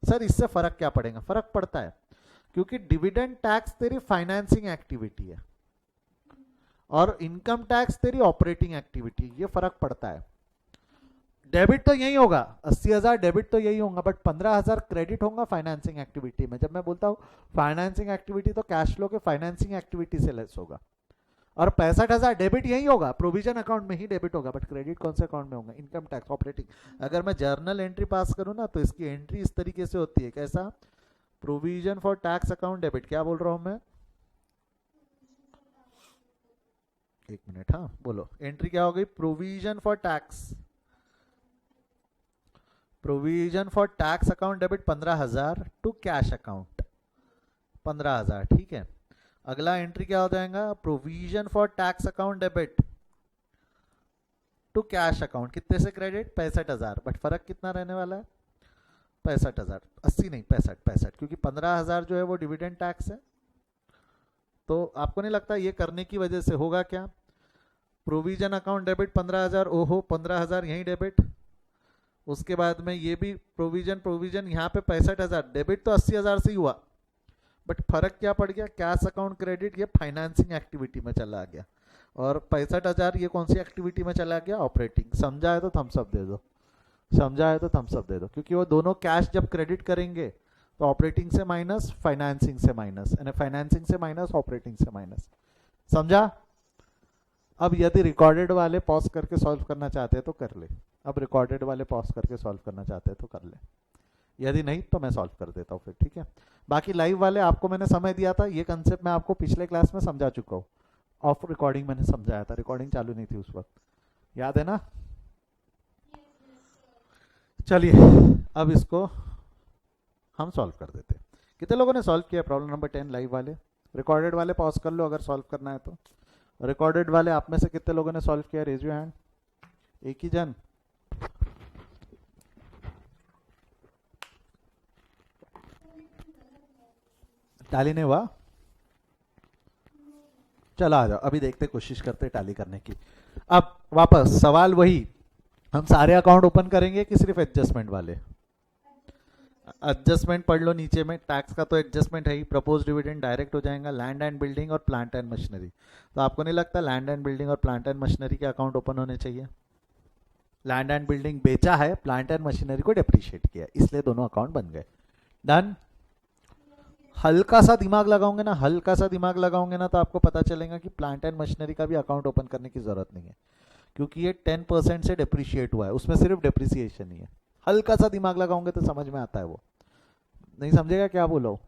सर इससे फर्क क्या पड़ेगा? फर्क पड़ता है, क्योंकि डिविडेंड टैक्स तेरी फाइनेंसिंग एक्टिविटी है और इनकम टैक्स तेरी ऑपरेटिंग एक्टिविटी, ये फर्क पड़ता है। डेबिट तो यही होगा, 80,000 डेबिट तो यही होगा, बट 15,000 क्रेडिट होगा फाइनेंसिंग एक्टिविटी में। जब मैं बोलता हूँ फाइनेंसिंग एक्टिविटी तो कैश फ्लो के फाइनेंसिंग एक्टिविटी से लेस होगा, और 65,000 डेबिट यही होगा, प्रोविजन अकाउंट में ही डेबिट होगा, बट क्रेडिट कौन से अकाउंट में होगा? Income tax operating. अगर मैं जर्नल एंट्री पास करूँ ना तो इसकी एंट्री इस तरीके से होती है, कैसा? Provision for tax account debit. क्या बोल रहा हूं मैं? एक मिनट, हाँ बोलो। एंट्री क्या हो गई? Provision for tax, provision for tax account debit 15,000 to cash account 15,000, ठीक है। अगला एंट्री क्या हो जाएगा? Provision for tax account debit to cash account, कितने से क्रेडिट? 65,000, बट फर्क कितना रहने वाला है? 65,000, 80 नहीं 65, क्योंकि 15,000 जो है वो डिविडेंड टैक्स है। तो आपको नहीं लगता ये करने की वजह से होगा क्या? प्रोविजन अकाउंट डेबिट 15,000, ओहो 15,000 यही डेबिट, उसके बाद में ये भी प्रोविजन यहाँ पे 65,000 डेबिट, तो 80,000 से ही हुआ, बट फर्क क्या पड़ गया? कैश अकाउंट क्रेडिट ये फाइनेंसिंग एक्टिविटी में चला गया, और 65,000 ये कौन सी एक्टिविटी में चला गया? ऑपरेटिंग। समझा है तो थम्स अप दे दो, समझा है तो थम्स अप दे दो, क्योंकि वो दोनों कैश जब क्रेडिट करेंगे तो ऑपरेटिंग से माइनस, फाइनेंसिंग से माइनस, यानी फाइनेंसिंग से माइनस, ऑपरेटिंग से माइनस। समझा? अब यदि रिकॉर्डेड वाले पॉज करके सॉल्व करना चाहते हैं तो कर ले, अब रिकॉर्डेड वाले पॉज करके सॉल्व करना चाहते हैं तो कर ले, यदि नहीं तो मैं सॉल्व कर देता हूँ फिर, ठीक है। बाकी लाइव वाले आपको मैंने समय दिया था, ये कंसेप्ट मैं आपको पिछले क्लास में समझा चुका हूँ, ऑफ रिकॉर्डिंग मैंने समझाया था, रिकॉर्डिंग चालू नहीं थी उस वक्त, याद है ना? चलिए अब इसको हम सॉल्व कर देते हैं। कितने लोगों ने सॉल्व किया प्रॉब्लम नंबर 10 लाइव वाले? रिकॉर्डेड वाले पॉज कर लो अगर सॉल्व करना है तो। रिकॉर्डेड वाले आप में से कितने लोगों ने सॉल्व किया? Raise your hand. एक ही जन? टैली नहीं हुआ? चलो आ जाओ, अभी देखते कोशिश करते टैली करने की। अब वापस सवाल वही, हम सारे अकाउंट ओपन करेंगे कि सिर्फ एडजस्टमेंट वाले? एडजस्टमेंट पढ़ लो नीचे में, टैक्स का तो एडजस्टमेंट है ही, प्रपोज डिविडेंड डायरेक्ट हो जाएगा, लैंड एंड बिल्डिंग और प्लांट एंड मशीनरी। तो आपको नहीं लगता लैंड एंड बिल्डिंग और प्लांट एंड मशीनरी के अकाउंट ओपन होने चाहिए? लैंड एंड बिल्डिंग बेचा है, प्लांट एंड मशीनरी को डेप्रिशिएट किया, इसलिए दोनों अकाउंट बन गए। डन? हल्का सा दिमाग लगाओगे ना, हल्का सा दिमाग लगाओगे ना, तो आपको पता चलेगा कि प्लांट एंड मशीनरी का भी अकाउंट ओपन करने की जरूरत नहीं है, क्योंकि ये 10% से डेप्रिशिएट हुआ है, उसमें सिर्फ डेप्रिसिएशन ही है। हल्का सा दिमाग लगाओगे तो समझ में आता है वो। नहीं समझेगा क्या बोलो?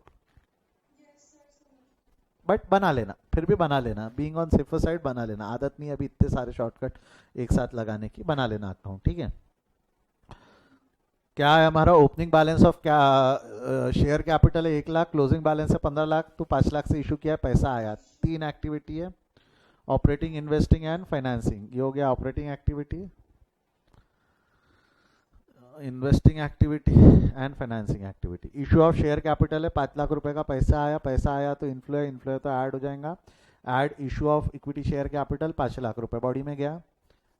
बट बना लेना, फिर भी बना लेना, बीइंग ऑन सेफर साइड बना लेना, आदत नहीं है अभी इतने सारे शॉर्टकट एक साथ लगाने की, बना लेना अकाउंट, ठीक है। क्या है हमारा? ओपनिंग बैलेंस ऑफ क्या शेयर कैपिटल है 1 लाख, क्लोजिंग बैलेंस है 15 लाख, तो 5 लाख से इशू किया है, पैसा आया। 3 एक्टिविटी है, ऑपरेटिंग, इन्वेस्टिंग एंड फाइनेंसिंग। ये हो गया operating activity, investing activity and financing activity. Issue of share capital है 5 लाख रुपए का, पैसा आया, पैसा आया तो इन्फ्लो है, इन्फ्लो है तो ऐड हो जाएगा। Add issue of equity share capital 5 lakh रुपए बॉडी में गया,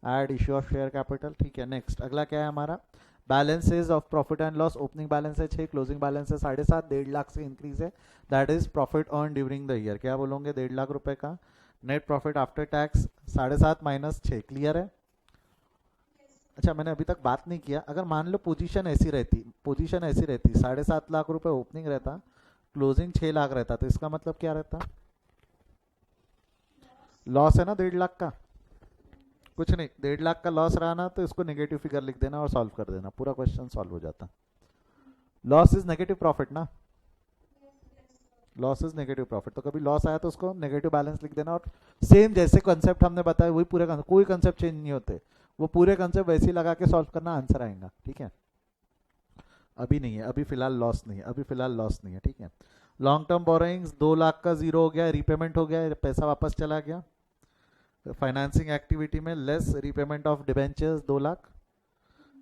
add issue of share capital, ठीक है। नेक्स्ट अगला क्या है हमारा? Balances of profit and loss. Opening balance है 6, क्लोजिंग बैलेंस है 7.5, 1.5 लाख से इंक्रीज है, that is profit earn during the year. क्या बोलोगे? 1.5 लाख रुपए का net profit after tax 7.5 minus 6, clear है? अच्छा मैंने अभी तक बात नहीं किया, अगर मान लो पोजीशन ऐसी रहती, पोजीशन ऐसी रहती 7.5 लाख रुपए ओपनिंग रहता, क्लोजिंग 6 लाख रहता, तो इसका मतलब क्या रहता? लॉस है ना 1.5 लाख का, कुछ नहीं, 1.5 लाख का लॉस रहा ना, तो इसको नेगेटिव फिगर लिख देना और सॉल्व कर देना, पूरा क्वेश्चन सॉल्व हो जाता। लॉस इज नेगेटिव प्रॉफिट ना, लॉस इज नेगेटिव प्रॉफिट, तो कभी लॉस आया तो उसको नेगेटिव बैलेंस लिख देना, और सेम जैसे कंसेप्ट हमने बताया वही पूरे, कोई कंसेप्ट चेंज नहीं होते, वो पूरे कंसेप्ट वैसे ही लगा के सॉल्व करना, आंसर आएगा, ठीक है। अभी नहीं है, अभी फिलहाल लॉस नहीं है, अभी फिलहाल लॉस नहीं है, ठीक है। लॉन्ग टर्म बोरोइंग्स 2 लाख का जीरो हो गया, रीपेमेंट हो गया, पैसा वापस चला गया। फाइनेंसिंग एक्टिविटी में less repayment of debentures 2 lakh.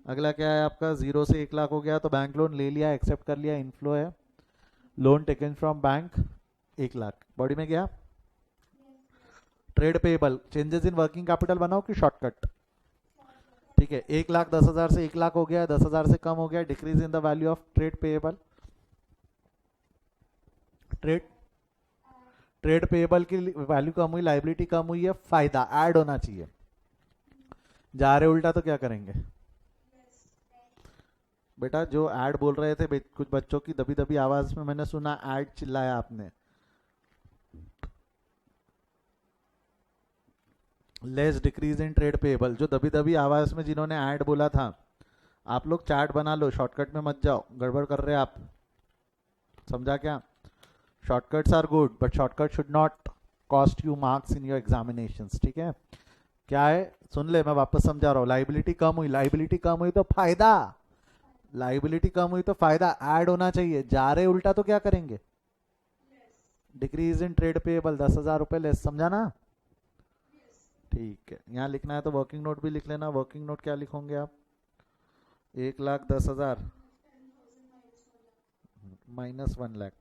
अगला क्या है आपका? 0 से 1 लाख हो गया, तो बैंक लोन ले लिया, एक्सेप्ट कर लिया, इनफ्लो है। Loan taken from bank 1 lakh body में गया। Trade payable, changes in working capital बनाओ कि शॉर्टकट? ठीक है, 1,10,000 से 1 लाख हो गया, 10,000 से कम हो गया, decrease in the value of trade payable. Trade payable की वैल्यू कम हुई, लाइबिलिटी कम हुई है, फायदा ऐड होना चाहिए। जा रहे उल्टा तो क्या करेंगे बेटा? जो ऐड बोल रहे थे कुछ बच्चों की दबी दबी आवाज में मैंने सुना, ऐड चिल्लाया आपने। Less decrease in trade payable, जो दबी दबी आवाज में जिन्होंने ऐड बोला था, आप लोग चार्ट बना लो, शॉर्टकट में मत जाओ, गड़बड़ कर रहे हैं आप, समझा क्या? Shortcuts are good but shortcut should not cost you marks in your examinations, ठीक है? क्या है, सुन ले, मैं वापस समझा रहा हूँ। लाइबिलिटी कम हुई, लाइबिलिटी कम हुई तो फायदा, लाइबिलिटी कम हुई तो फायदा ऐड होना चाहिए, जा रहे उल्टा तो क्या करेंगे? डिक्रीज इन ट्रेड पेएबल 10,000 रुपए लेस, समझा ना? ठीक है, यहाँ लिखना है तो वर्किंग नोट भी लिख लेना। वर्किंग नोट क्या लिखोगे आप? 1,10,000 माइनस 1 लाख।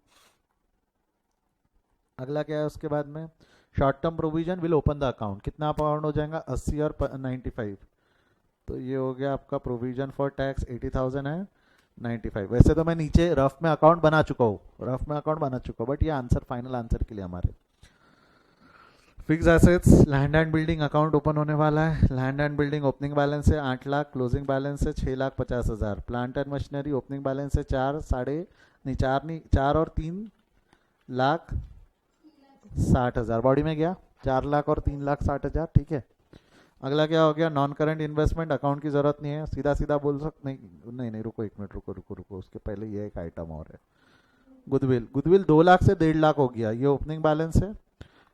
अगला क्या है उसके बाद में? Short term provision will open the account, कितना अकाउंट हो जाएगा? 80 और 95, तो ये हो गया आपका प्रोविजन फॉर टैक्स 80,000 है 95। वैसे तो मैं नीचे रफ में अकाउंट बना चुका हूँ, रफ में अकाउंट बना चुका हूँ, बट ये आंसर फाइनल आंसर के लिए हमारे। Fix assets, land and building account open होने वाला है। Land and building opening balance है 8 लाख, क्लोजिंग बैलेंस है 6,50,000। Plant and machinery opening balance है 4 और 3,60,000। बॉडी में गया 4 लाख और 3,60,000, ठीक है। अगला क्या हो गया? नॉन करंट इन्वेस्टमेंट, अकाउंट की जरूरत नहीं है, सीधा सीधा बोल सकते, नहीं रुको 1 मिनट, रुको, उसके पहले ये एक आइटम और है। गुडविल, गुडविल 2 लाख से 1.5 लाख हो गया, ये ओपनिंग बैलेंस है,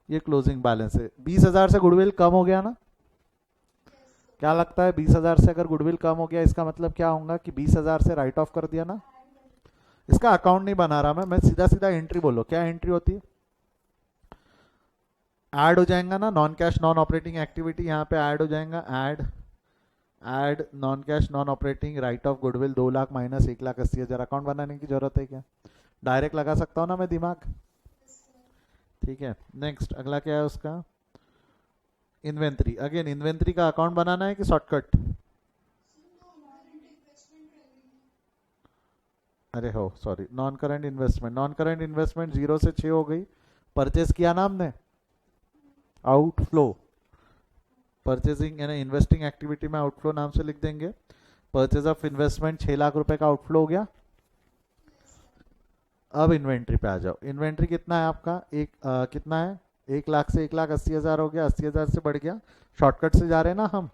ये क्लोजिंग बैलेंस है। 20,000 से गुडविल कम हो गया ना? क्या लगता है 20,000 से अगर गुडविल कम हो गया, इसका मतलब क्या होगा कि 20,000 से राइट ऑफ कर दिया ना? इसका अकाउंट नहीं बना रहा मैं सीधा सीधा एंट्री बोलो, क्या एंट्री होती है? ऐड हो जाएगा ना, non cash non operating activity, यहाँ पे ऐड हो जाएगा, add non cash non operating right of goodwill 2 lakh minus 1,80,000। Account बनाने की जरूरत है क्या? डायरेक्ट लगा सकता हूँ ना मैं दिमाग, ठीक है। नेक्स्ट अगला क्या है उसका? इन्वेंट्री। अगेन इन्वेंट्री का अकाउंट बनाना है कि शॉर्टकट? अरे हो sorry, non current investment, non current investment 0 से 6 हो गई। परचेज किया ना हमने, आउटफ्लो, परचेजिंग यानी इन्वेस्टिंग एक्टिविटी में आउटफ्लो नाम से लिख देंगे। परचेज ऑफ इन्वेस्टमेंट 6 लाख रुपए का आउटफ्लो हो गया। अब इन्वेंट्री पे आ जाओ। इन्वेंट्री कितना है आपका? कितना है? 1 लाख से 1,80,000 हो गया, 80,000 से बढ़ गया, शॉर्टकट से जा रहे हैं ना हम।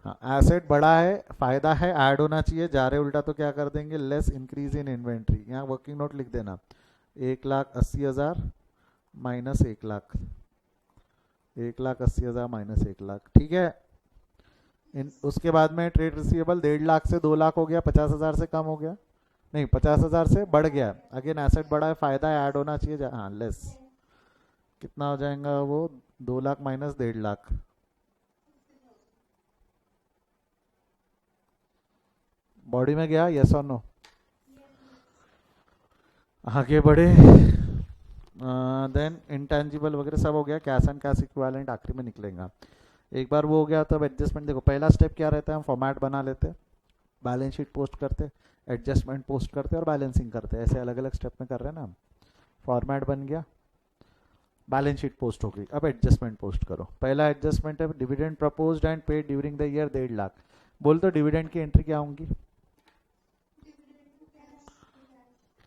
हाँ, एसेट बड़ा है, फायदा है, ऐड होना चाहिए, जा रहे उल्टा तो क्या कर देंगे? Less increase in inventory. यहाँ वर्किंग नोट लिख देना, 1,80,000 माइनस 1 लाख, 1,80,000 माइनस 1 लाख, ठीक है। उसके बाद में ट्रेड रिसीवेबल 1.5 लाख से 2 लाख हो गया, 50,000 से कम हो गया, नहीं 50,000 से बढ़ गया। अगेन एसेट बड़ा है, फायदा है, ऐड होना चाहिए, हाँ लेस, कितना हो जाएगा वो? 2 लाख माइनस 1.5 लाख। बॉडी में गया, यस और नो? आगे बढ़े। देन इंटेंजिबल वगैरह सब हो गया, कैश एंड कैश इक्विवेलेंट आखिरी में निकलेगा। एक बार वो हो गया तो अब एडजस्टमेंट देखो, पहला स्टेप क्या रहता है? हम फॉर्मेट बना लेते, बैलेंस शीट पोस्ट करते, एडजस्टमेंट पोस्ट करते और बैलेंसिंग करते, ऐसे अलग अलग स्टेप में कर रहे हैं ना हम। फॉर्मेट बन गया, बैलेंस शीट पोस्ट हो गई, अब एडजस्टमेंट पोस्ट करो। पहला एडजस्टमेंट है dividend proposed and paid during the year 1.5 lakh. बोल तो डिविडेंड की एंट्री क्या होंगी?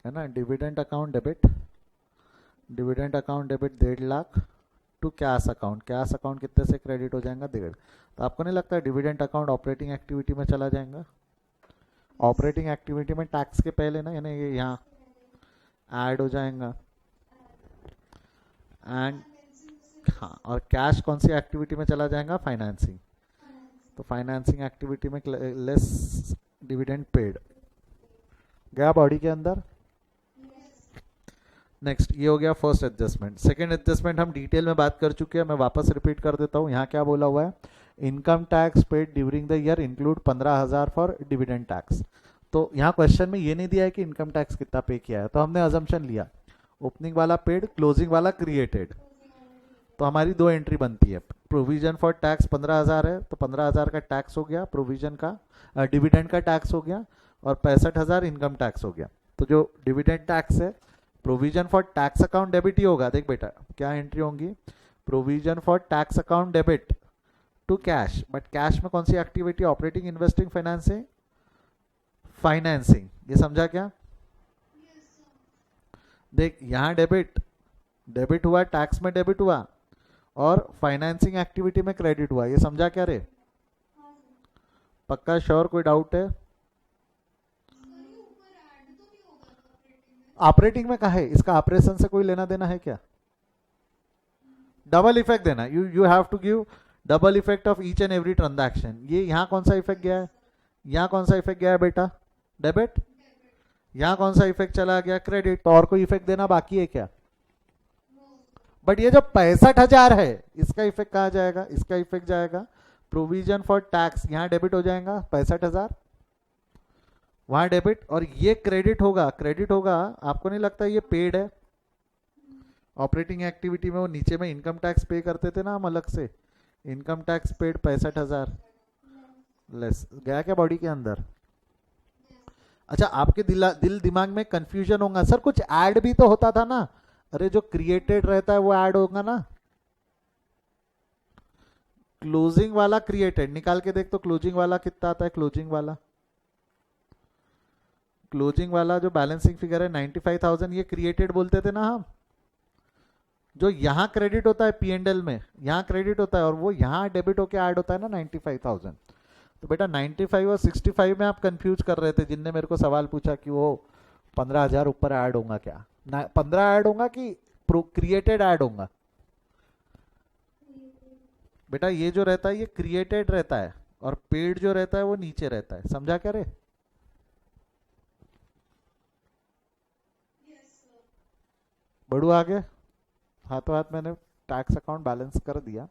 है ना, dividend account debit, dividend account debit 1.5 lakh to cash account. Cash account कितने से क्रेडिट हो जाएगा? 1.5। तो आपको नहीं लगता डिविडेंड अकाउंट ऑपरेटिंग एक्टिविटी में चला जाएगा? ऑपरेटिंग एक्टिविटी में टैक्स के पहले ना, यानी ये यहाँ ऐड हो जाएगा। एंड हाँ, और कैश कौन सी एक्टिविटी में चला जाएगा? फाइनेंसिंग। तो फाइनेंसिंग एक्टिविटी में लेस डिविडेंड पेड गया बॉडी के अंदर। नेक्स्ट ये हो गया फर्स्ट एडजस्टमेंट। सेकंड एडजस्टमेंट हम डिटेल में बात कर चुके हैं, मैं वापस रिपीट कर देता हूँ। यहाँ क्या बोला हुआ है? Income tax paid during the year include 15,000 for dividend tax. तो यहाँ क्वेश्चन में ये नहीं दिया है कि इनकम टैक्स कितना पे किया है, तो हमने अजम्पशन लिया ओपनिंग वाला पेड, क्लोजिंग वाला क्रिएटेड। तो हमारी 2 एंट्री बनती है। प्रोविजन फॉर टैक्स 15,000 है, तो 15,000 का टैक्स हो गया, प्रोविजन का डिविडेंड का टैक्स हो गया, और 65,000 इनकम टैक्स हो गया। तो जो डिविडेंड टैक्स है, provision for tax account debit ही होगा। देख बेटा क्या एंट्री होंगी? Provision for tax account debit to cash, but cash में कौन सी activity? Operating, investing, financing, financing. ये समझा क्या? देख यहाँ डेबिट, डेबिट हुआ, टैक्स में डेबिट हुआ, और फाइनेंसिंग एक्टिविटी में क्रेडिट हुआ, ये समझा क्या रे? पक्का श्योर? कोई डाउट है? ऑपरेटिंग में कहा है, इसका ऑपरेशन से कोई लेना देना है क्या? डबल इफेक्ट देना, you have to give double effect of each and every transaction. ये यहाँ कौन सा इफेक्ट गया है? यहाँ कौन सा इफेक्ट गया है बेटा? डेबिट। यहाँ कौन सा इफेक्ट चला गया? क्रेडिट। तो और कोई इफेक्ट देना बाकी है क्या? बट ये जो 65,000 है, इसका इफेक्ट कहाँ जाएगा? इसका इफेक्ट जाएगा प्रोविजन फॉर टैक्स, यहाँ डेबिट हो जाएगा 65,000, वहां डेबिट, और ये क्रेडिट होगा। क्रेडिट होगा, आपको नहीं लगता ये पेड है? ऑपरेटिंग एक्टिविटी में वो नीचे में इनकम टैक्स पे करते थे ना हम अलग से, इनकम टैक्स पेड 65,000 लेस गया क्या बॉडी के अंदर? अच्छा, आपके दिल दिमाग में कंफ्यूजन होगा, सर कुछ ऐड भी तो होता था ना। अरे जो क्रिएटेड रहता है वो ऐड होगा ना। क्लोजिंग वाला क्रिएटेड, निकाल के देख तो क्लोजिंग वाला कितना आता है? क्लोजिंग वाला जो बैलेंसिंग फिगर है 95,000, ये क्रिएटेड बोलते थे ना हम। जो यहाँ क्रेडिट होता है P&L में, यहाँ क्रेडिट होता है, और वो यहाँ डेबिट होके ऐड होता है ना 95,000। तो बेटा 95 और 65 में आप कंफ्यूज कर रहे थे, जिनने मेरे को सवाल पूछा कि वो 15,000 ऊपर ऐड होगा क्या? 15 ऐड होगा कि क्रिएटेड ऐड होगा? बेटा ये जो रहता है ये क्रिएटेड रहता है, और पेड जो रहता है वो नीचे रहता है। समझा क्या रे? बढ़ू आगे? हाथों हाथ मैंने टैक्स अकाउंट बैलेंस कर दिया।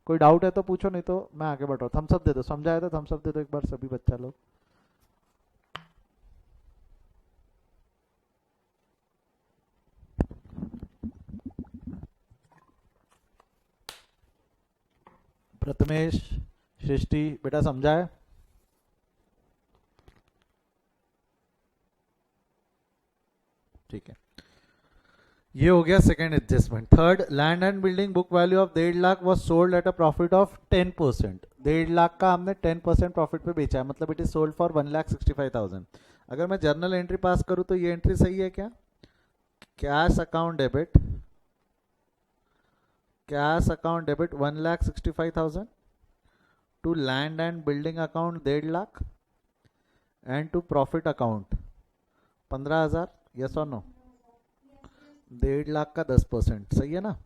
कोई डाउट है तो पूछो, नहीं तो मैं आगे बढ़ रहा हूँ। थम्स अप दे दो, समझाया तो थम्स अप दे दो एक बार सभी बच्चा लोग। प्रथमेश, सृष्टि, बेटा समझा है? ठीक है, ये हो गया second adjustment. Third, land and building book value of 1.5 lakh was sold at a profit of 10%। 1.5 lakh का हमने 10% प्रॉफिट पे बेचा है, मतलब इट इज सोल्ड फॉर 1,65,000। अगर मैं जर्नल एंट्री पास करूं तो ये एंट्री सही है क्या? Cash account debit, cash account debit 1,65,000 to land and building account 1.5 lakh and to profit account 15,000। Yes और नो? 1.5 लाख का 10%, सही है ना?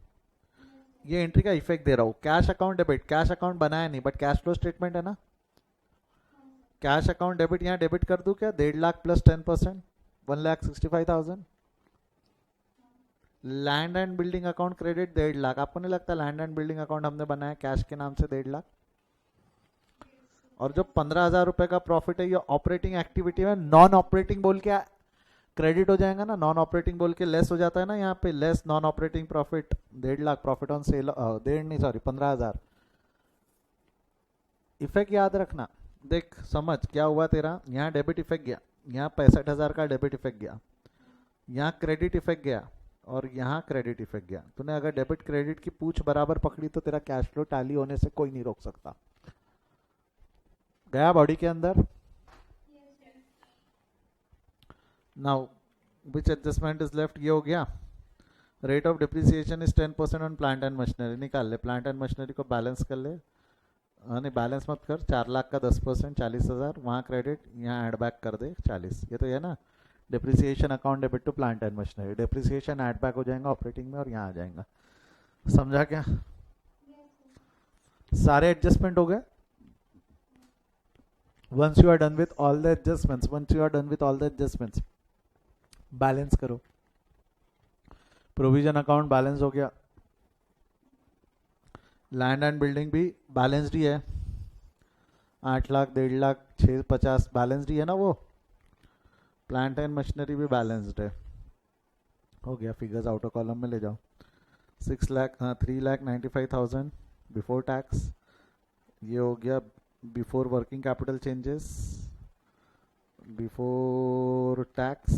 ये एंट्री का इफेक्ट दे रहा हूं। Cash account debit, cash account बनाया नहीं बट कैश फ्लो स्टेटमेंट है ना। कैश अकाउंट डेबिट यहाँ डेबिट कर दूं क्या? 1.5 lakh plus 10%, 1,65,000। Land and building account credit 1.5 lakh. आपको नहीं लगता लैंड एंड बिल्डिंग अकाउंट हमने बनाया कैश के नाम से 1.5 लाख? और जो 15,000 रुपए का प्रॉफिट है ये ऑपरेटिंग एक्टिविटी में नॉन ऑपरेटिंग बोल के क्रेडिट हो जाएगा ना। नॉन ऑपरेटिंग बोल के लेस हो जाता है ना, यहाँ पे less non operating profit 1.5 lakh profit on cell, 1.5 नहीं सॉरी 15,000। इफेक्ट याद रखना, देख समझ क्या हुआ तेरा। यहाँ डेबिट इफेक्ट गया, यहाँ 65,000 का डेबिट इफेक्ट गया, यहाँ क्रेडिट इफेक्ट गया, और यहाँ क्रेडिट इफेक्ट गया। तूने अगर डेबिट क्रेडिट की पूछ बराबर पकड़ी तो तेरा कैश फ्लो टैली होने से कोई नहीं रोक सकता। गया बॉडी के अंदर? Now which adjustment is left? ये हो गया। Rate of depreciation is 10% on plant and machinery. निकाल ले, प्लांट एंड मशीनरी को बैलेंस कर ले। नहीं बैलेंस मत कर, 4 लाख का 10% 40,000, वहाँ क्रेडिट, यहाँ एड बैक कर दे 40। ये तो है ना depreciation account debit to plant and machinery. Depreciation add back हो जाएगा ऑपरेटिंग में और यहाँ आ जाएगा। समझा क्या? सारे एडजस्टमेंट हो गए। once you are done with all the adjustments, balance करो। प्रोविजन अकाउंट बैलेंस हो गया, लैंड एंड बिल्डिंग भी बैलेंस्ड ही है, 8 लाख 1.5 लाख 650 बैलेंस्ड ही है ना वो। प्लांट एंड मशीनरी भी बैलेंस्ड है। हो गया, फिगर्स आउटर कॉलम में ले जाओ। 3,95,000 बिफोर टैक्स। ये हो गया before working capital changes, before tax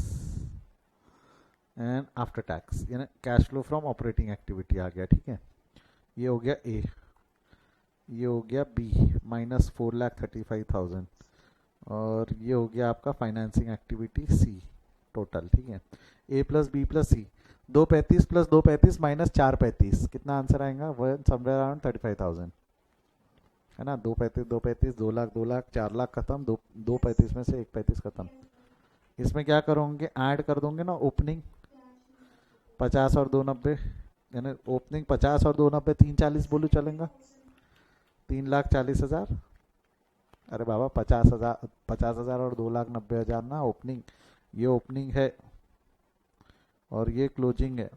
and after tax, यानी cash flow from operating activity आ गया। ठीक है, ये हो गया ए। ये हो गया बी, -4,35,000, और ये हो गया आपका फाइनेंसिंग एक्टिविटी सी टोटल। ठीक है, ए प्लस बी प्लस सी। 235 प्लस 235 माइनस 435, कितना आंसर आएगा? वो समवेयर अराउंड 35,000 है ना। 235 2 लाख 4 लाख खत्म, 235 में से 135 खत्म। इसमें क्या करोगे? ऐड कर दोगे ना ओपनिंग 50 और 290, यानी ओपनिंग 50 और 290 340 बोलूँ चलेगा? 3,40,000। अरे बाबा 50,000 और 2,90,000 ना ओपनिंग, ये ओपनिंग है और ये क्लोजिंग है।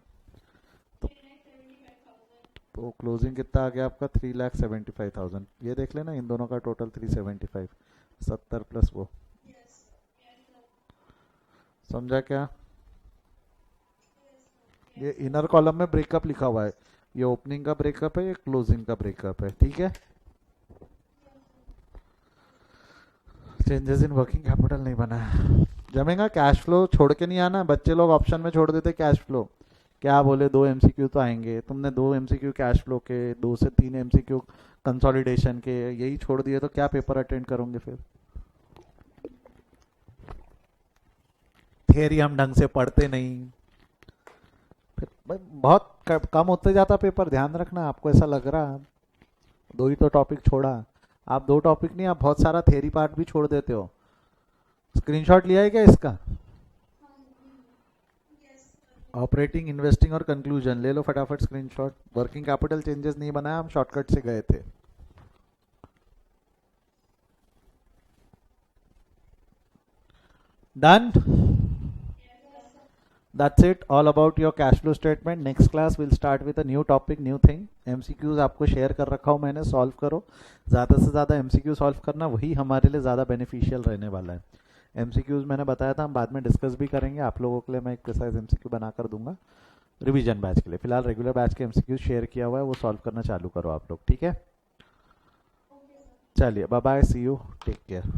तो क्लोजिंग कितना आ गया आपका? 3,75,000। ये देख लेना, इन दोनों का टोटल 375, 70 प्लस वो। समझा क्या? ये इनर कॉलम में ब्रेकअप लिखा हुआ है, ये ओपनिंग का ब्रेकअप है, ये क्लोजिंग का ब्रेकअप है, ठीक है। चेंजेस इन वर्किंग कैपिटल नहीं बना है, जमेगा। कैश फ्लो छोड़ के नहीं आना, बच्चे लोग ऑप्शन में छोड़ देते कैश फ्लो। क्या बोले 2 एमसीक्यू तो आएंगे, तुमने 2 एमसीक्यू कैश फ्लो के, 2 से 3 एमसीक्यू कंसोलिडेशन के, यही छोड़ दिए तो क्या पेपर अटेंड करोगे फिर? थियरी हम ढंग से पढ़ते नहीं, फिर बहुत कम होते जाता पेपर। ध्यान रखना, आपको ऐसा लग रहा 2 ही तो टॉपिक छोड़ा, आप 2 टॉपिक नहीं, आप बहुत सारा थियरी पार्ट भी छोड़ देते हो। स्क्रीनशॉट लिया है क्या इसका? ऑपरेटिंग, इन्वेस्टिंग और कंक्लूजन ले लो फटाफट स्क्रीनशॉट। वर्किंग कैपिटल चेंजेस नहीं बनाया, हम शॉर्टकट से गए थे। Done? That's it, all about your cash flow statement. Next class we'll start with a new topic, new thing. MCQs आपको शेयर कर रखा हूँ मैंने, सॉल्व करो। ज़्यादा से ज़्यादा MCQ सॉल्व करना, वही हमारे लिए ज़्यादा बेनिफिशियल रहने वाला है। MCQs मैंने बताया था, हम बाद में डिस्कस भी करेंगे। आप लोगों के लिए मैं एक प्रिसाइज MCQ बना कर दूंगा रिवीजन बैच के लिए। फिलहाल रेगुलर बैच के MCQ शेयर किया हुआ है, वो सॉल्व करना चालू करो आप लोग, ठीक है। चलिए bye bye, see you, take care.